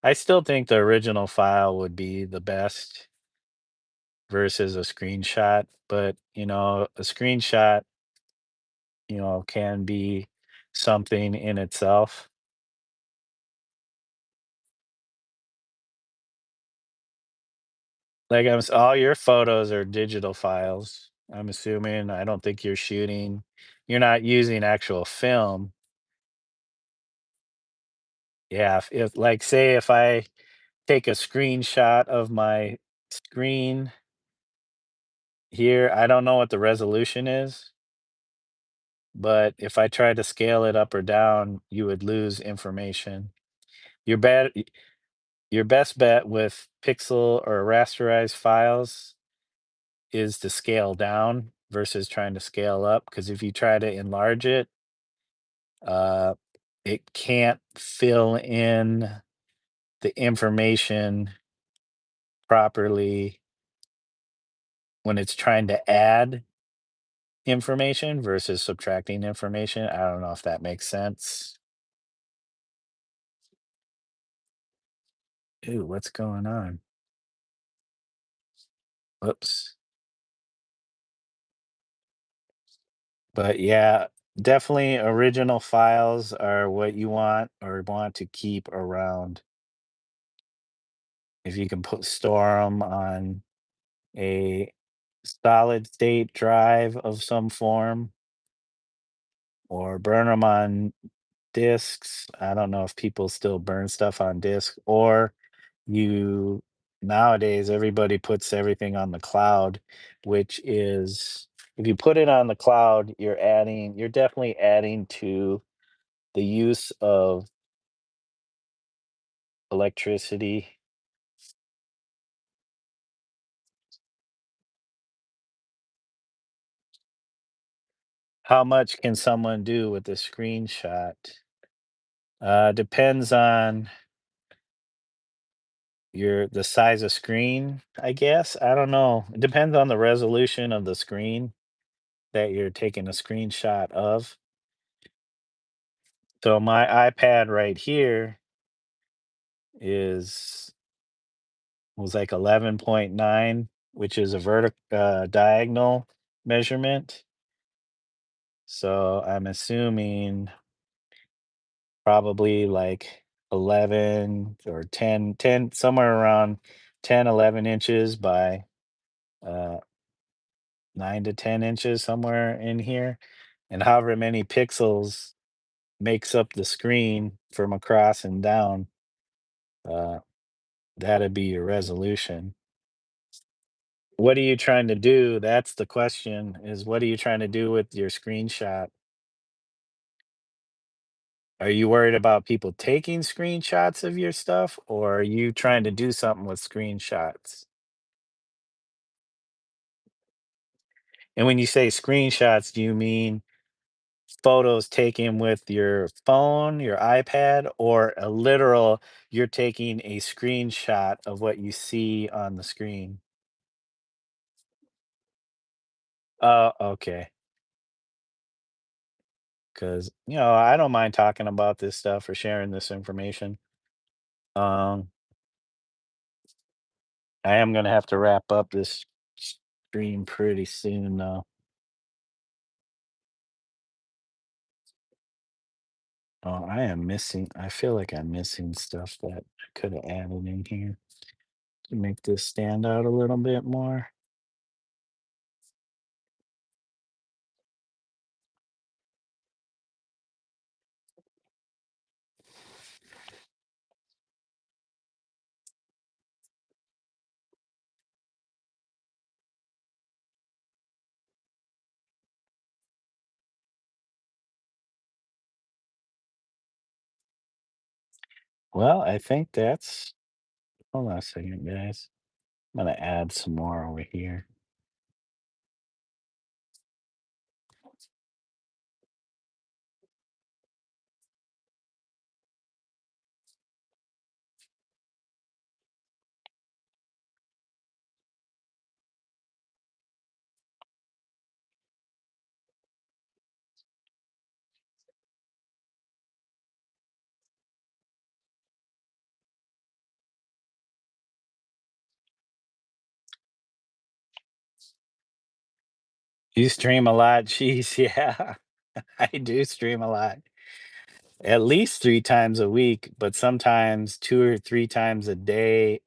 I still think the original file would be the best versus a screenshot. But a screenshot, can be something in itself. Like all your photos are digital files. I'm assuming. I don't think you're shooting. You're not using actual film. Yeah, if like say if I take a screenshot of my screen here. I don't know what the resolution is, but if I try to scale it up or down, you would lose information. Your bad your best bet with pixel or rasterized files is to scale down versus trying to scale up, because if you try to enlarge it, uh, it can't fill in the information properly when it's trying to add information versus subtracting information. I don't know if that makes sense. Ooh, what's going on? Whoops. But yeah, definitely original files are what you want or want to keep around. If you can store them on a solid state drive of some form or burn them on discs. I don't know if people still burn stuff on disc, or you nowadays everybody puts everything on the cloud, which is, if you put it on the cloud, you're definitely adding to the use of electricity. How much can someone do with a screenshot? Depends on the size of screen, I guess. I don't know. It depends on the resolution of the screen that you're taking a screenshot of. So my iPad right here is was like 11.9, which is a diagonal measurement. So I'm assuming probably like 11 or 10, somewhere around 10, 11 inches by uh 9 to 10 inches, somewhere in here. And however many pixels makes up the screen from across and down, uh, that'd be your resolution. What are you trying to do? That's the question, is what are you trying to do with your screenshot? Are you worried about people taking screenshots of your stuff, or are you trying to do something with screenshots? And when you say screenshots, do you mean photos taken with your phone, your iPad, or a literal, you're taking a screenshot of what you see on the screen? Oh, okay. Because, I don't mind talking about this stuff or sharing this information. Um, I am gonna have to wrap up this stream pretty soon, though. Oh, I feel like I'm missing stuff that I could have added in here to make this stand out a little bit more. Well, I think that's hold on a second, guys. I'm gonna add some more over here. You stream a lot? Jeez, yeah. I do stream a lot. At least 3 times a week, but sometimes 2 or 3 times a day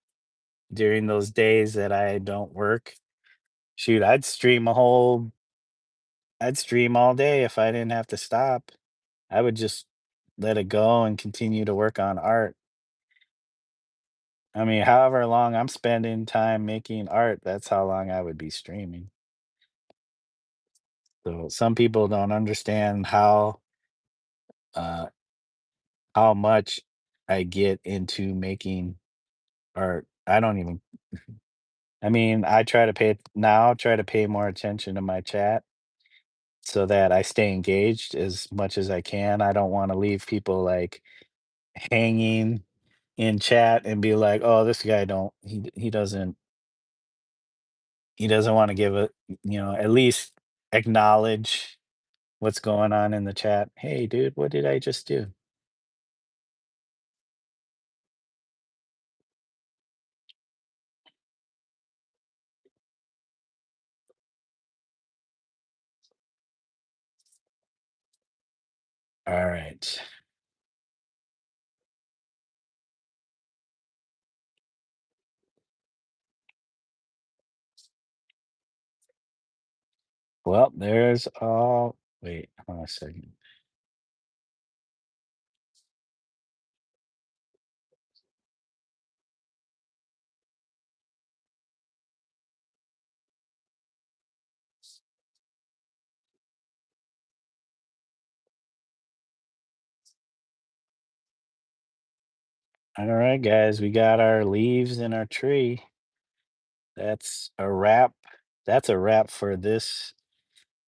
during those days that I don't work. Shoot, I'd stream all day if I didn't have to stop. I would just let it go and continue to work on art. I mean, however long I'm spending time making art, that's how long I would be streaming. So some people don't understand uh how much I get into making art. I don't even I mean, I try to pay more attention to my chat so that I stay engaged as much as I can. I don't want to leave people like hanging in chat and be like, "Oh, this guy don't he doesn't want to give a at least acknowledge what's going on in the chat. Hey, dude, what did I just do?" All right. Well, there's all. Wait, hold on a second. All right, guys, we got our leaves in our tree. That's a wrap. That's a wrap for this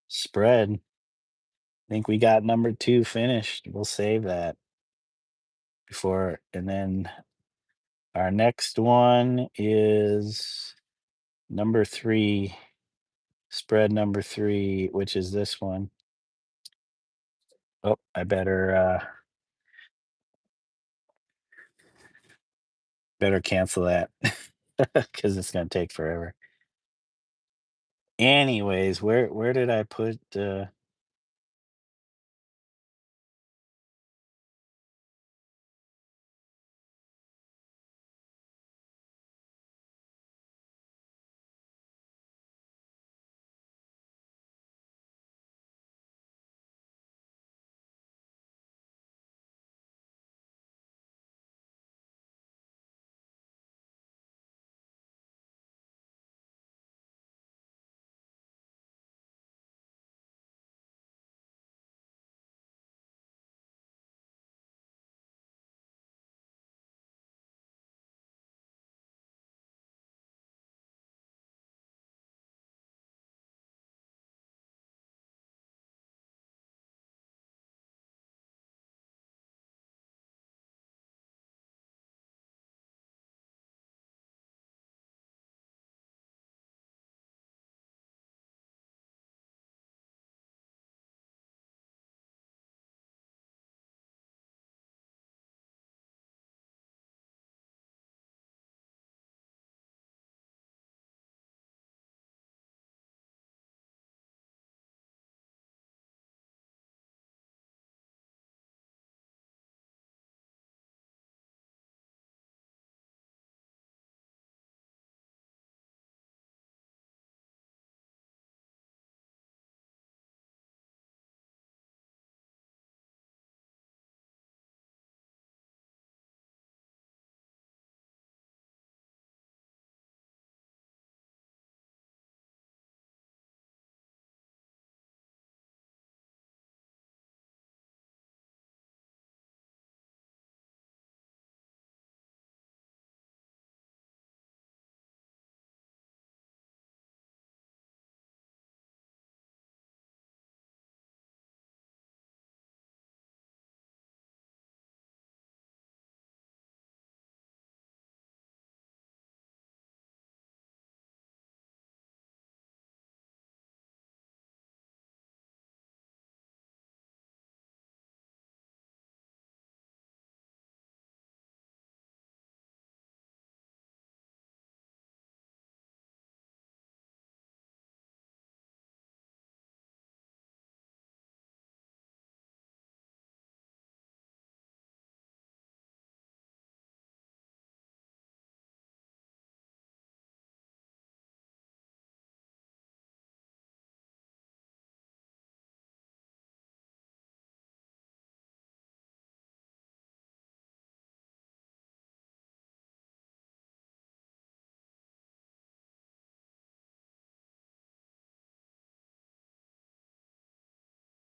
spread. I think we got number 2 finished. We'll save that before, and then our next one is number 3, spread number 3, which is this one. Oh, I better cancel that because it's gonna take forever. Anyways, where did I put?